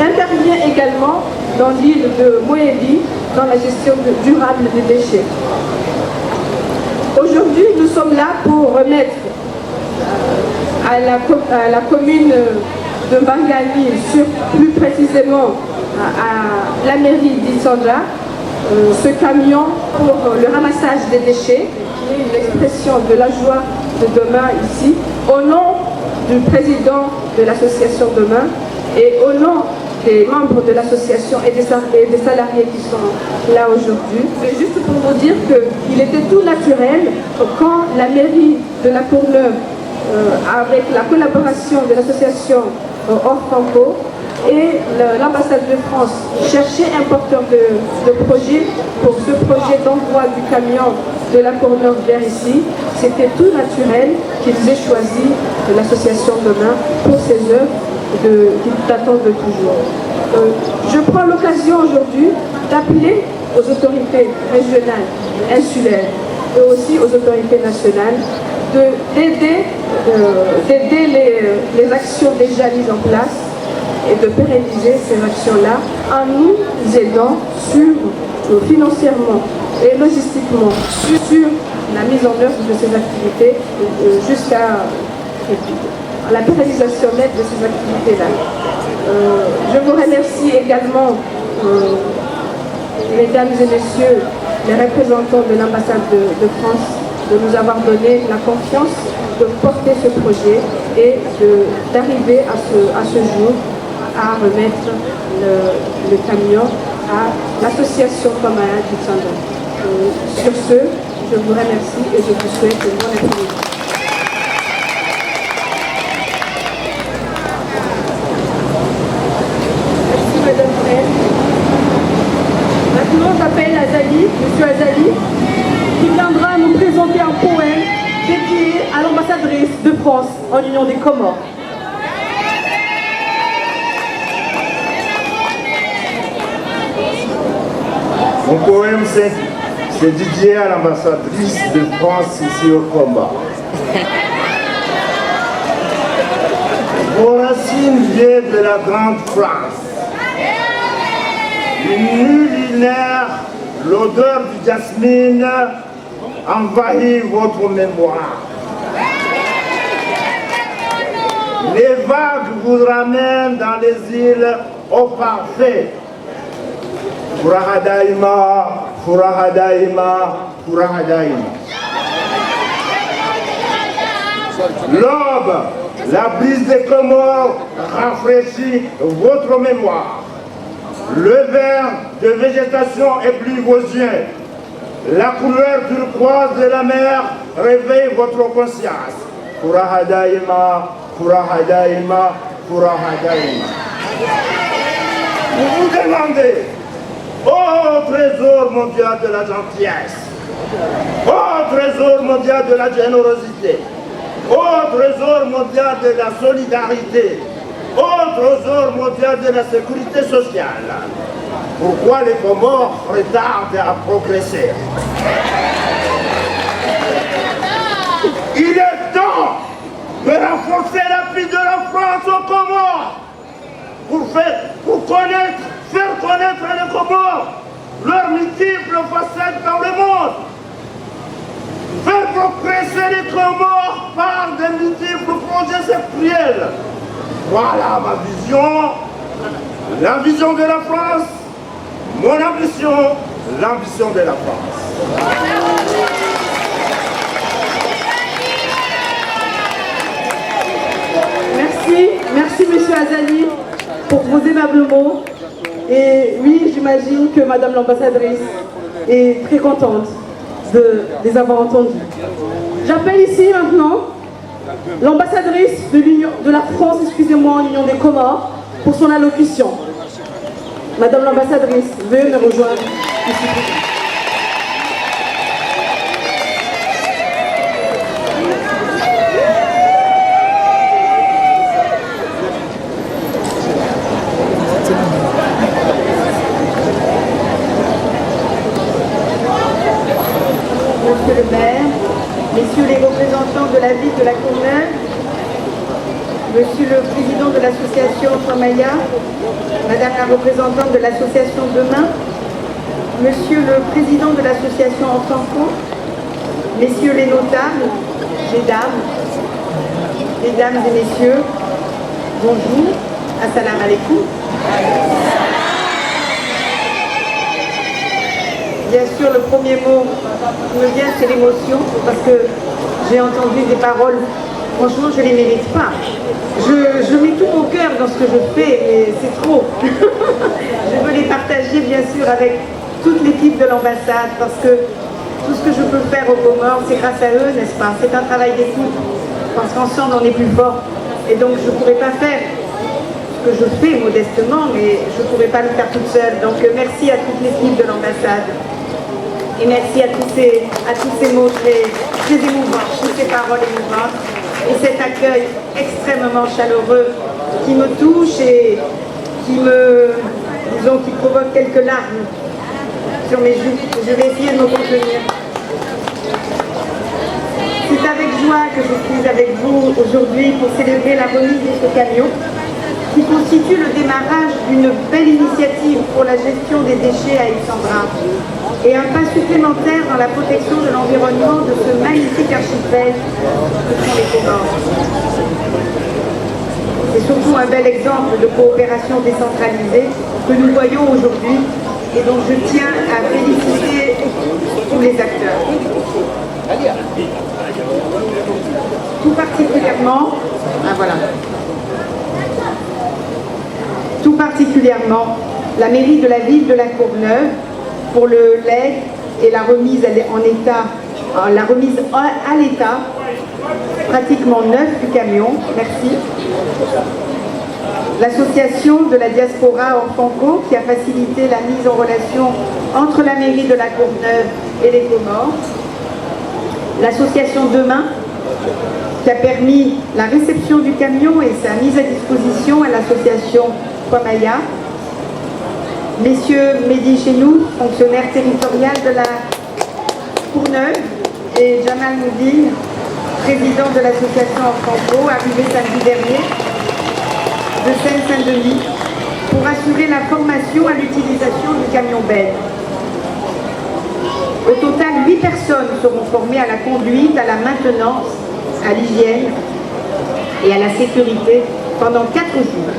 intervient également dans l'île de Moéli dans la gestion durable des déchets. Aujourd'hui, nous sommes là pour remettre à la commune de Mangani, plus précisément à la mairie d'Itsandra, ce camion pour le ramassage des déchets, qui est une expression de la joie de Demain ici, au nom du président de l'association Demain et au nom des membres de l'association et des salariés qui sont là aujourd'hui. Juste pour vous dire qu'il était tout naturel quand la mairie de La Courneuve, avec la collaboration de l'association Orfranco et l'ambassade de France, cherchait un porteur de projet pour ce projet d'envoi du camion de La Courneuve vers ici. C'était tout naturel qu'ils aient choisi l'association Demain pour ces œuvres qui t'attendent toujours. Je prends l'occasion aujourd'hui d'appeler aux autorités régionales, insulaires et aussi aux autorités nationales d'aider les actions déjà mises en place et de pérenniser ces actions-là en nous aidant financièrement et logistiquement sur la mise en œuvre de ces activités jusqu'à la pérennisation nette de ces activités-là. Je vous remercie également, mesdames et messieurs, les représentants de l'ambassade de France, de nous avoir donné la confiance de porter ce projet et d'arriver à ce jour à remettre le camion à l'association Pamaya du Tsanda. Sur ce, je vous remercie et je vous souhaite une bonne après-midi. Merci Madame Fred. Maintenant j'appelle Azali, Monsieur Azali. Comores. Mon poème, c'est dédié à l'ambassadrice de France ici au combat. Vos racines viennent de la grande France. Une lunaire, l'odeur du jasmine envahit votre mémoire. Les vagues vous ramènent dans les îles au parfait. Furahadaima, Furahadaima, Furahadaima. L'aube, la brise des Comores rafraîchit votre mémoire. Le vert de végétation éblouit vos yeux. La couleur turquoise de la mer réveille votre conscience. Furahadaima, Furahadaima, Furahadaima. Vous vous demandez, ô trésor mondial de la gentillesse, ô trésor mondial de la générosité, ô trésor mondial de la solidarité, ô trésor mondial de la sécurité sociale, pourquoi les Comores retardent à progresser? Il est temps de renforcer l'appui de la France aux Comores pour faire connaître les Comores, leurs multiples facettes dans le monde. Faire progresser les Comores par des multiples projets sectoriels. Voilà ma vision, la vision de la France, mon ambition, l'ambition de la France. Merci Monsieur Azali pour vos aimables mots. Et oui, j'imagine que Madame l'ambassadrice est très contente de les avoir entendus. J'appelle ici maintenant l'ambassadrice de la France, en Union des Comores, pour son allocution. Madame l'ambassadrice, veuillez me rejoindre ici. Monsieur le maire, messieurs les représentants de la ville de la Courneuve, monsieur le président de l'association Famaya, madame la représentante de l'association Demain, monsieur le président de l'association Enfanco, messieurs les notables, mesdames et messieurs, bonjour, assalamu alaikum. Bien sûr, le premier mot qui me vient, c'est l'émotion, parce que j'ai entendu des paroles, franchement, je ne les mérite pas. Je mets tout mon cœur dans ce que je fais, mais c'est trop. Je veux les partager, bien sûr, avec toute l'équipe de l'ambassade, parce que tout ce que je peux faire aux Comores, c'est grâce à eux, n'est-ce pas? C'est un travail d'équipe, parce qu'ensemble, on est plus fort. Et donc, je ne pourrais pas faire ce que je fais modestement, mais je ne pourrais pas le faire toute seule. Donc, merci à toute l'équipe de l'ambassade. Et merci à tous ces mots très émouvants, toutes ces paroles émouvantes et cet accueil extrêmement chaleureux qui me touche et qui provoque quelques larmes sur mes joues. Je vais essayer de me contenir. C'est avec joie que je suis avec vous aujourd'hui pour célébrer la remise de ce camion qui constitue le démarrage d'une belle initiative pour la gestion des déchets à Ilsandra et un pas supplémentaire dans la protection de l'environnement de ce magnifique archipel que sont les Comores. C'est surtout un bel exemple de coopération décentralisée que nous voyons aujourd'hui et dont je tiens à féliciter tous les acteurs. Tout particulièrement la mairie de la ville de la Courneuve pour le legs et la remise à l'état pratiquement neuf du camion. Merci. L'association de la diaspora Enfanco qui a facilité la mise en relation entre la mairie de la Courneuve et les Comores. L'association Demain qui a permis la réception du camion et sa mise à disposition à l'association Kwamaya. Messieurs Mehdi Chenou, fonctionnaire territorial de la Courneuve, et Jamal Moudine, président de l'association Franco, arrivé samedi dernier de Seine-Saint-Denis, pour assurer la formation à l'utilisation du camion benne. Au total, 8 personnes seront formées à la conduite, à la maintenance, à l'hygiène et à la sécurité pendant 4 jours.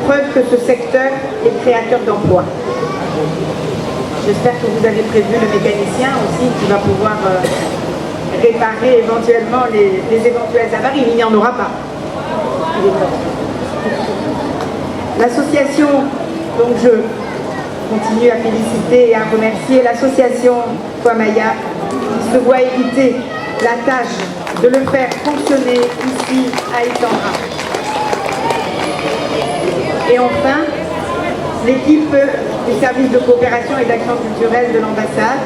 Preuve que ce secteur est créateur d'emplois. J'espère que vous avez prévu le mécanicien aussi qui va pouvoir réparer éventuellement les éventuels avaries. Il n'y en aura pas. L'association, donc je continue à féliciter et à remercier l'association Kwamaya qui se voit éviter la tâche de le faire fonctionner ici à Itambra. Et enfin, l'équipe du service de coopération et d'action culturelle de l'ambassade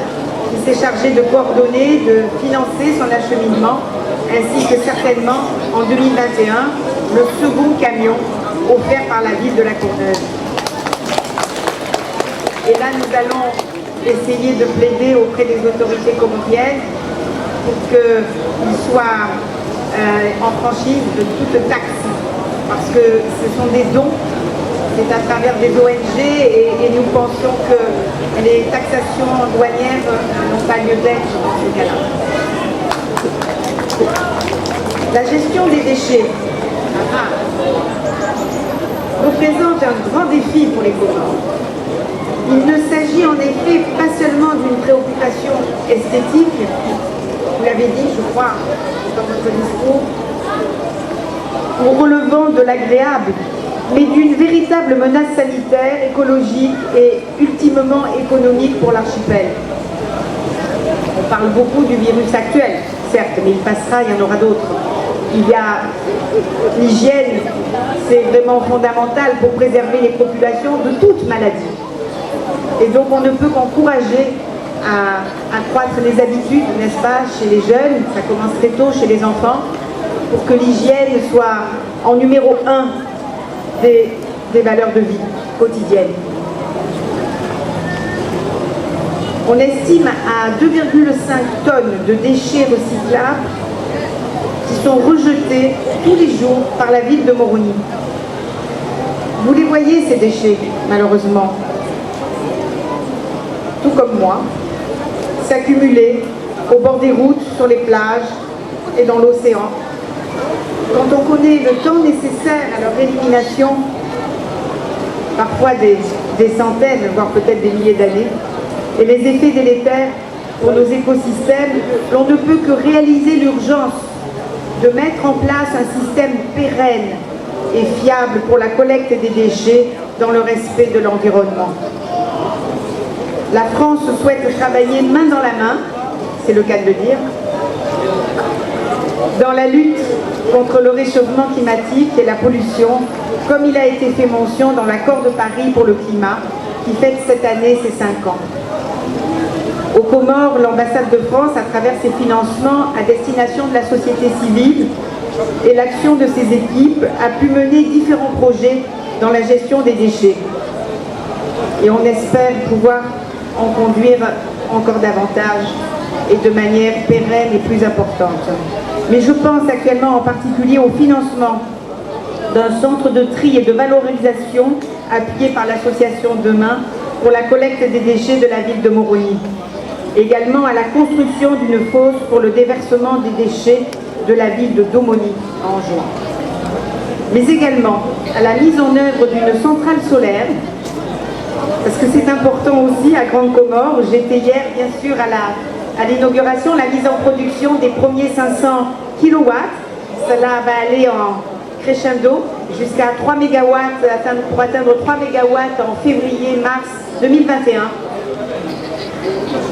qui s'est chargée de coordonner, de financer son acheminement, ainsi que certainement en 2021 le second camion offert par la ville de La Courneuve. Et là, nous allons essayer de plaider auprès des autorités comoriennes pour qu'ils soient en franchise de toute taxe, parce que ce sont des dons, c'est à travers des ONG et nous pensons que les taxations douanières n'ont pas lieu d'être dans ce cas-là. La gestion des déchets représente un grand défi pour les Comores. Il ne s'agit en effet pas seulement d'une préoccupation esthétique, vous l'avez dit, je crois, dans votre discours, ou relevant de l'agréable, mais d'une véritable menace sanitaire, écologique et ultimement économique pour l'archipel. On parle beaucoup du virus actuel, certes, mais il passera, il y en aura d'autres. Il y a l'hygiène, c'est vraiment fondamental pour préserver les populations de toute maladie. Et donc on ne peut qu'encourager à accroître les habitudes, n'est-ce pas, chez les jeunes, ça commence très tôt chez les enfants, pour que l'hygiène soit en numéro 1 des valeurs de vie quotidiennes. On estime à 2,5 tonnes de déchets recyclables qui sont rejetés tous les jours par la ville de Moroni. Vous les voyez, ces déchets, malheureusement, tout comme moi, s'accumuler au bord des routes, sur les plages et dans l'océan. Quand on connaît le temps nécessaire à leur élimination, parfois des centaines, voire peut-être des milliers d'années, et les effets délétères pour nos écosystèmes, l'on ne peut que réaliser l'urgence de mettre en place un système pérenne et fiable pour la collecte des déchets dans le respect de l'environnement. La France souhaite travailler main dans la main, c'est le cas de le dire, dans la lutte contre le réchauffement climatique et la pollution, comme il a été fait mention dans l'accord de Paris pour le climat, qui fête cette année ses 5 ans. Aux Comores, l'ambassade de France, à travers ses financements à destination de la société civile et l'action de ses équipes, a pu mener différents projets dans la gestion des déchets. Et on espère pouvoir en conduire encore davantage et de manière pérenne et plus importante. Mais je pense actuellement en particulier au financement d'un centre de tri et de valorisation appuyé par l'association Demain pour la collecte des déchets de la ville de Moroni. Également à la construction d'une fosse pour le déversement des déchets de la ville de Domoni en juin. Mais également à la mise en œuvre d'une centrale solaire, parce que c'est important aussi à Grande Comore. J'étais hier bien sûr à l'inauguration, la mise en production des premiers 500 kW. Cela va aller en crescendo jusqu'à 3 MW, pour atteindre 3 MW en février-mars 2021.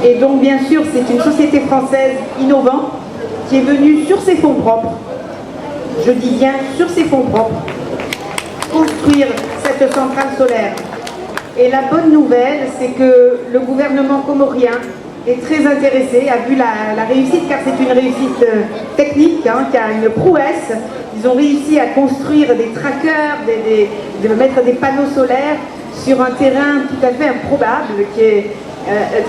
Et donc bien sûr c'est une société française innovante qui est venue sur ses fonds propres, je dis bien sur ses fonds propres, construire cette centrale solaire. Et la bonne nouvelle, c'est que le gouvernement comorien est très intéressé, a vu la réussite, car c'est une réussite technique, hein, qui a une prouesse. Ils ont réussi à construire des trackers, de mettre des panneaux solaires sur un terrain tout à fait improbable, qui est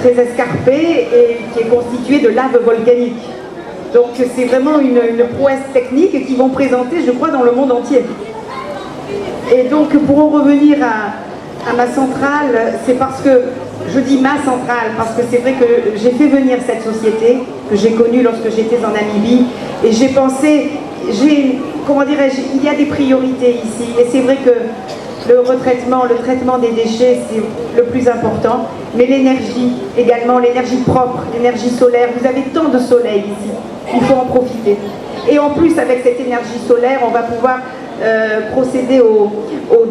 très escarpé et qui est constitué de lave volcanique. Donc c'est vraiment une prouesse technique qu'ils vont présenter, je crois, dans le monde entier. Et donc pour en revenir à ma centrale, c'est parce que, je dis ma centrale, parce que c'est vrai que j'ai fait venir cette société, que j'ai connue lorsque j'étais en Namibie, et j'ai pensé, comment dirais-je, il y a des priorités ici, et c'est vrai que le traitement des déchets, c'est le plus important, mais l'énergie également, l'énergie propre, l'énergie solaire, vous avez tant de soleil ici, il faut en profiter. Et en plus, avec cette énergie solaire, on va pouvoir procéder au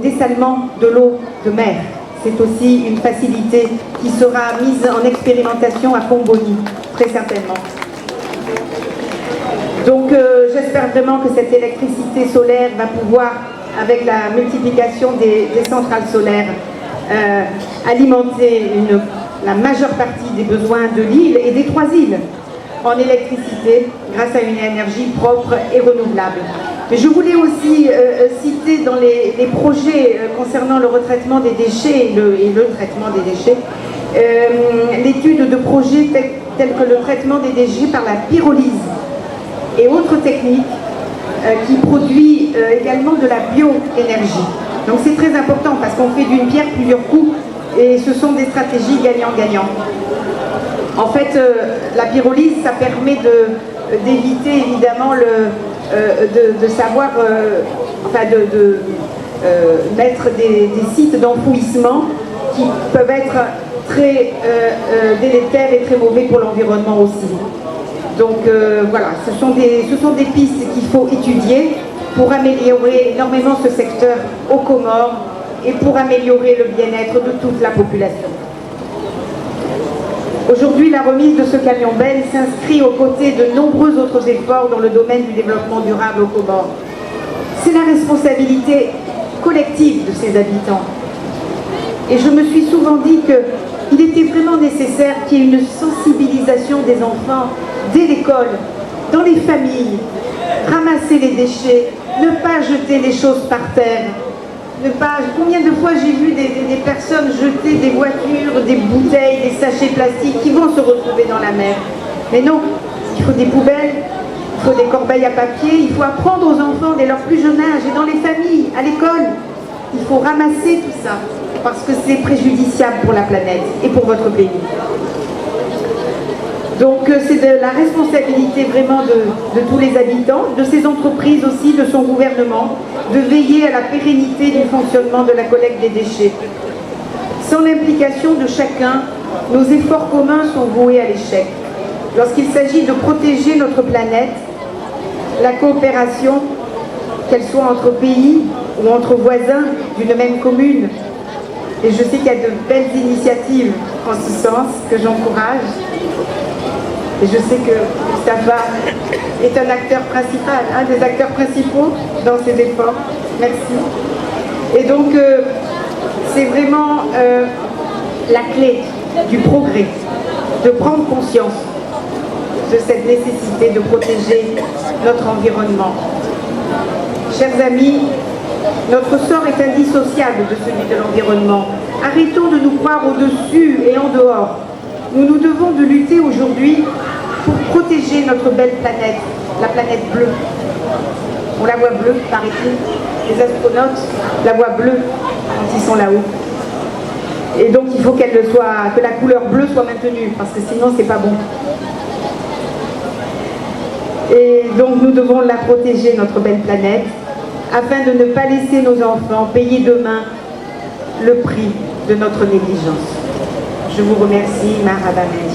dessalement de l'eau de mer. C'est aussi une facilité qui sera mise en expérimentation à Comboni, très certainement. Donc j'espère vraiment que cette électricité solaire va pouvoir, avec la multiplication des centrales solaires, alimenter la majeure partie des besoins de l'île et des 3 îles en électricité grâce à une énergie propre et renouvelable. Mais je voulais aussi citer dans les projets concernant le retraitement des déchets et le traitement des déchets, l'étude de projets tels que le traitement des déchets par la pyrolyse et autres techniques qui produit également de la bioénergie. Donc c'est très important parce qu'on fait d'une pierre plusieurs coups et ce sont des stratégies gagnant-gagnant. En fait, la pyrolyse, ça permet d'éviter évidemment de savoir, mettre des sites d'enfouissement qui peuvent être très délétères et très mauvais pour l'environnement aussi. Donc voilà, ce sont des pistes qu'il faut étudier pour améliorer énormément ce secteur aux Comores et pour améliorer le bien-être de toute la population. Aujourd'hui, la remise de ce camion Ben s'inscrit aux côtés de nombreux autres efforts dans le domaine du développement durable aux Comores. C'est la responsabilité collective de ses habitants. Et je me suis souvent dit qu'il était vraiment nécessaire qu'il y ait une sensibilisation des enfants dès l'école, dans les familles, ramasser les déchets, ne pas jeter les choses par terre. Combien de fois j'ai vu des personnes jeter des voitures, des bouteilles, des sachets plastiques qui vont se retrouver dans la mer. Mais non, il faut des poubelles, il faut des corbeilles à papier, il faut apprendre aux enfants dès leur plus jeune âge et dans les familles, à l'école. Il faut ramasser tout ça parce que c'est préjudiciable pour la planète et pour votre pays. Donc c'est de la responsabilité vraiment de tous les habitants, de ces entreprises aussi, de son gouvernement, de veiller à la pérennité du fonctionnement de la collecte des déchets. Sans l'implication de chacun, nos efforts communs sont voués à l'échec. Lorsqu'il s'agit de protéger notre planète, la coopération, qu'elle soit entre pays ou entre voisins d'une même commune, et je sais qu'il y a de belles initiatives en ce sens que j'encourage. Et je sais que Moustapha est un acteur principal, un des acteurs principaux dans ces efforts. Merci. Et donc, c'est vraiment la clé du progrès, de prendre conscience de cette nécessité de protéger notre environnement. Chers amis, notre sort est indissociable de celui de l'environnement. Arrêtons de nous croire au-dessus et en dehors. Nous devons de lutter aujourd'hui pour protéger notre belle planète, la planète bleue. On la voit bleue, paraît-il. Les astronautes la voient bleue quand ils sont là-haut. Et donc il faut que la couleur bleue soit maintenue, parce que sinon c'est pas bon. Et donc nous devons la protéger, notre belle planète, afin de ne pas laisser nos enfants payer demain le prix de notre négligence. Je vous remercie, Marabameni.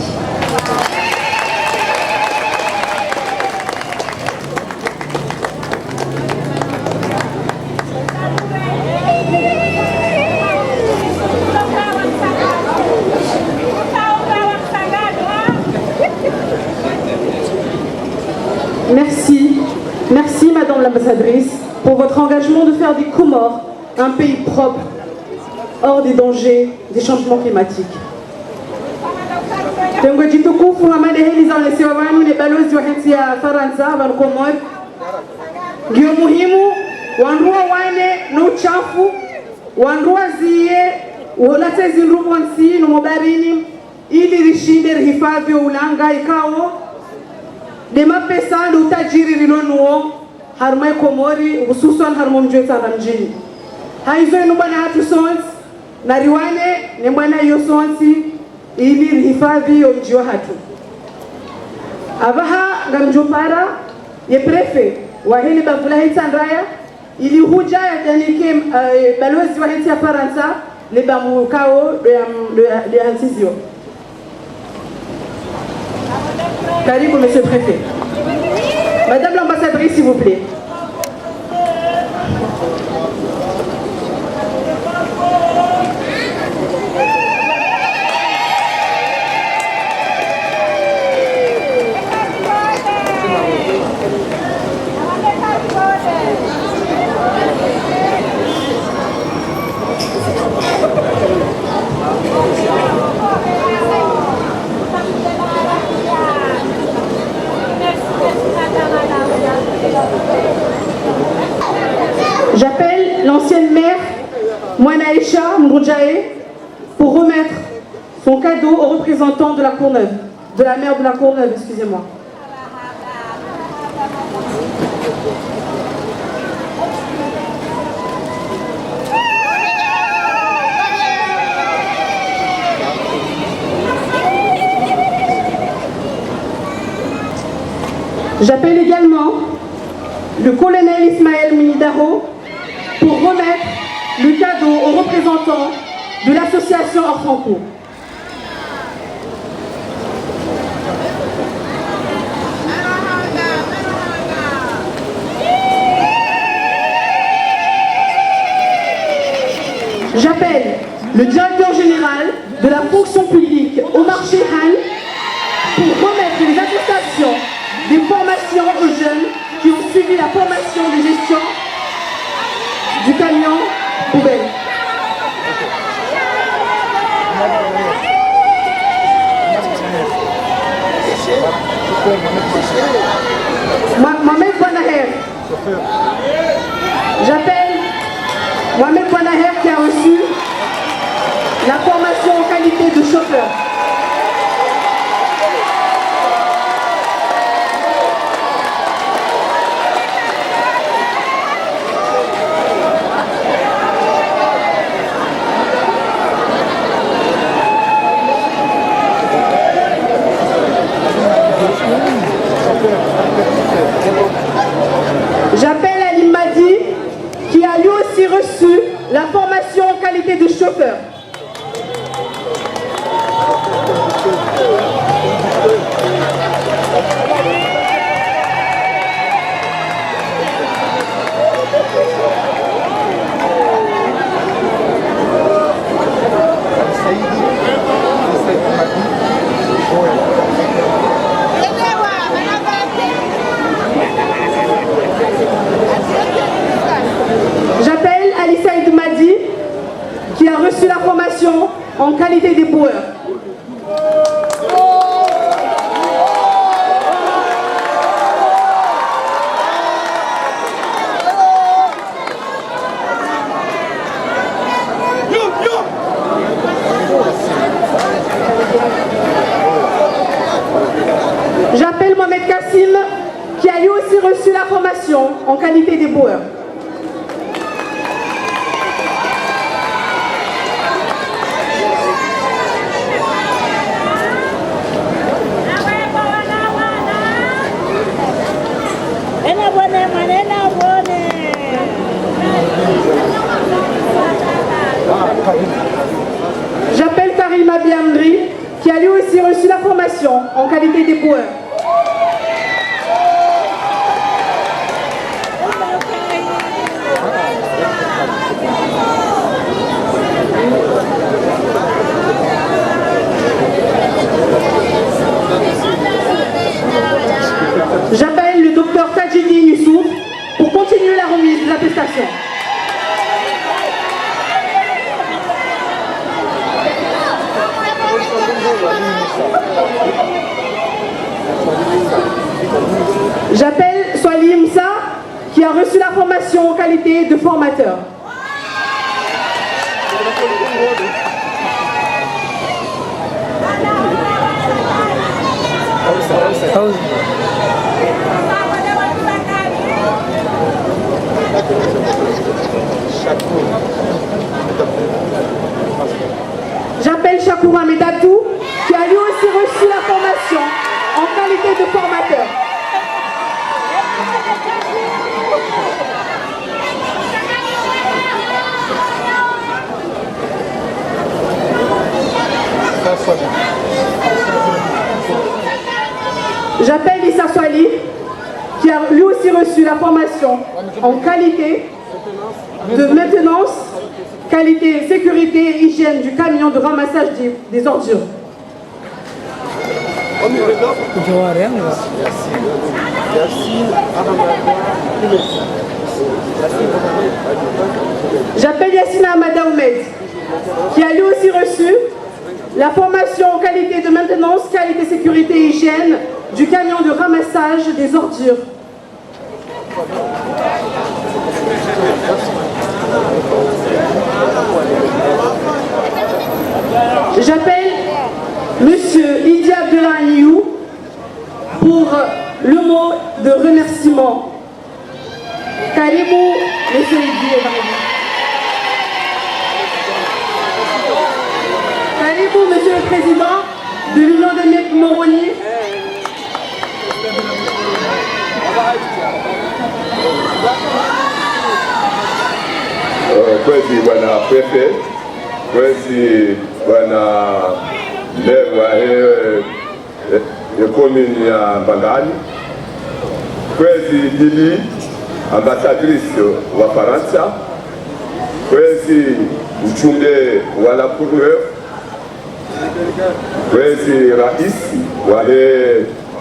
Merci Madame l'ambassadrice pour votre engagement de faire des Comores un pays propre, hors des dangers des changements climatiques. Tengo jitukufu hamade heli za walesewa wanu ni balozi wa heti ya Faransa wa Komor. Ndio muhimu wanrua wane no uchafu wanrua ziye ulate zinrubu wansi no mobarini ili rishinde rihifadhi wa ulanga ikao dema pesa ndo utajiri rilonuo harumai Komori hususan harumo mjweta mjini. Haizo inu bwana hatu sons na riwane ni bwana iyo sonsi ili rihifadhi ya mji wa hatu. Abaha ngamjopara ye prefe wa hili bavula hita ndraya ili huja ya janike balozi wa hiti ya Faransa le bamukao de antizio. Karibu monsieur le préfet. Madame l'ambassadrice s'il vous plaît. J'appelle l'ancienne maire Mouanaïcha Mboudjae pour remettre son cadeau aux représentants de la Courneuve, de la maire de la Courneuve, excusez-moi. J'appelle également le colonel Ismaël Minidaro pour remettre le cadeau aux représentants de l'association Orfancourt. J'appelle le directeur général de la fonction publique Omar Chehan pour remettre les attestations des formations aux jeunes qui ont suivi la formation de gestion du camion poubelle. Mohamed Bouanaher. J'appelle Mohamed Bouanaher qui a reçu la formation en qualité de chauffeur. J'appelle Ali Madi qui a lui aussi reçu la formation en qualité de chauffeur. J'appelle Ali Saïd Madi qui a reçu la formation en qualité d'éboueur. J'appelle Mohamed Kassim qui a lui aussi reçu la formation en qualité d'éboueur. J'appelle Karima Biamdri qui a lui aussi reçu la formation en qualité d'éboueur. J'appelle le docteur Tadjidi Youssouf pour continuer la remise de l'attestation. reçu la formation en qualité de formateur. J'appelle Chakoura Medatou, qui a lui aussi reçu la formation en qualité de formateur. J'appelle Issa Swali, qui a lui aussi reçu la formation en qualité de maintenance, qualité, sécurité et hygiène du camion de ramassage des ordures. J'appelle Yassina Amada Oumed, qui a lui aussi reçu la formation en qualité de maintenance, qualité, sécurité et hygiène du camion de ramassage des ordures. J'appelle Monsieur Idi Abdelaniou pour le mot de remerciement. Karibou, Monsieur Idi Abdelaniou. Karibou, Monsieur le Président de l'Union de Mek Moroni. Kwezi bwana Pepe, kwezi bwana Lewa komini ya Mbangani, kwezi Lili ambassadrice wa Faransa, kwezi mchumbe wa la Cour, kwezi raisi wa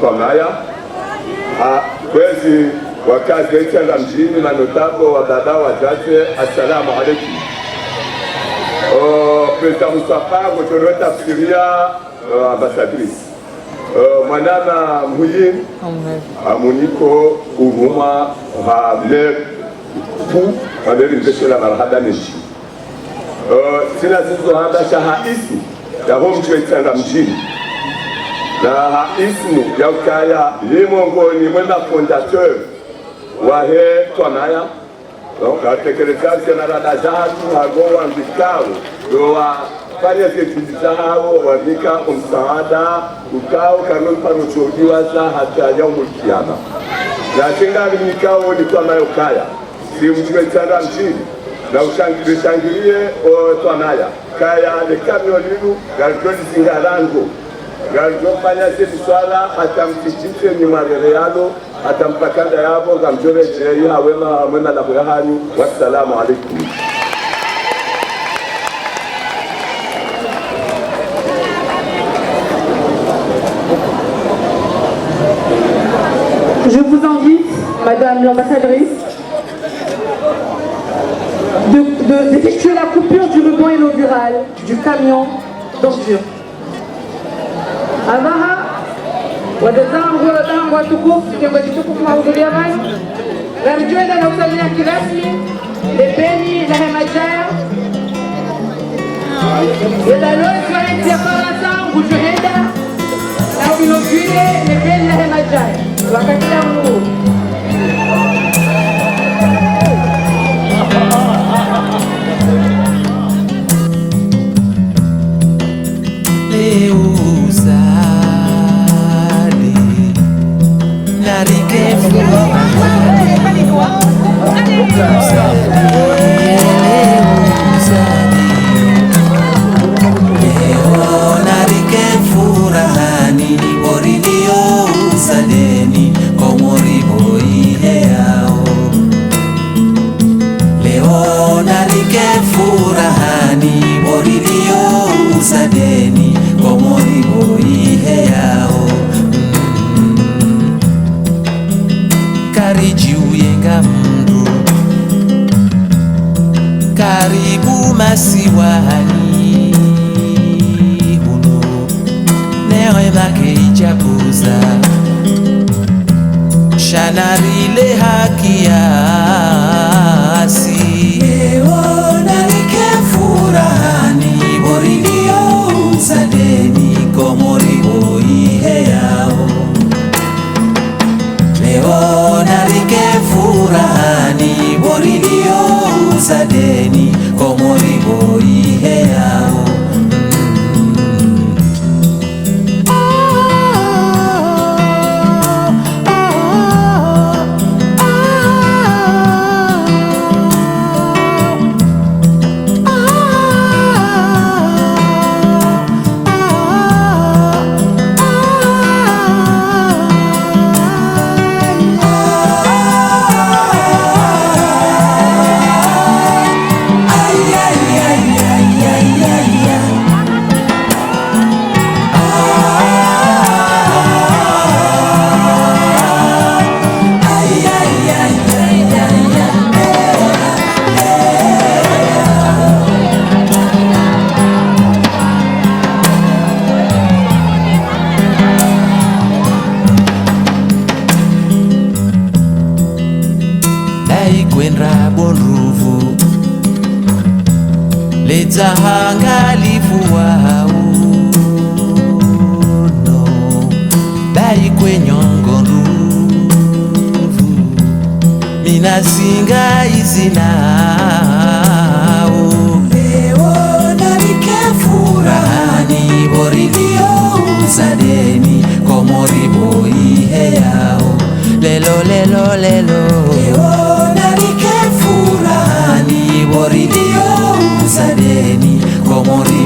Kwamaya, kwezi wakazi wetu mjini manotabo wa baba wazazi, assalamu alaikum. President Mustafa kutorota fikiria ambassadrice mwanana mhuyin amuniko uruma hamle pu maderi mbeshela marhaba nishi sina zizo handa shahaisi ya homchi wetu mjini na haismu ya ukaya limongoni mwema fondateur wahe Kwamaya. Donc atekelezake na rada zatu hagowa mbikao doa fanya zao wandika msaada ukao kanuni panochojiwa za hata yaumul kiyama na tenga mikao ni Kwamaya kaya si mjue tanda mjini na ushangilie Kwamaya kaya le kamyo lilu galtoni singarango galtofanya sisi swala atamtijite ni marelealo atampakanda yabo gamjore jei hawema mwema la kuyahanyu. Wassalamu alaikum. Je vous invite, Madame l'ambassadrice, d'effectuer la coupure du ruban inaugural du camion d'ordures. Avaha, wadazangu watukufu, kiongozi tukufu mahudhuria hayo, narjuenda na usalia kirasmi lebeni la hemajaya yadalozi waleti ya Faransa ngujuhenda na uinogire lebeni la hemajaya wakati la muu. Karibu masiwani huno neema keijabuza shanarile haki kiasi. Leo nalike furahani borilio usadeni komori boihe yao. Leo nalike furahani borilio usadeni komori boihe yao. Kwenda bonruvu lezahangalifu wao no dai kwenyongo nruvu minazinga izinao. Leo nalike furahani borilio usadeni komori boihe yao. Lelo lelo lelo furahani borilio usadeni komori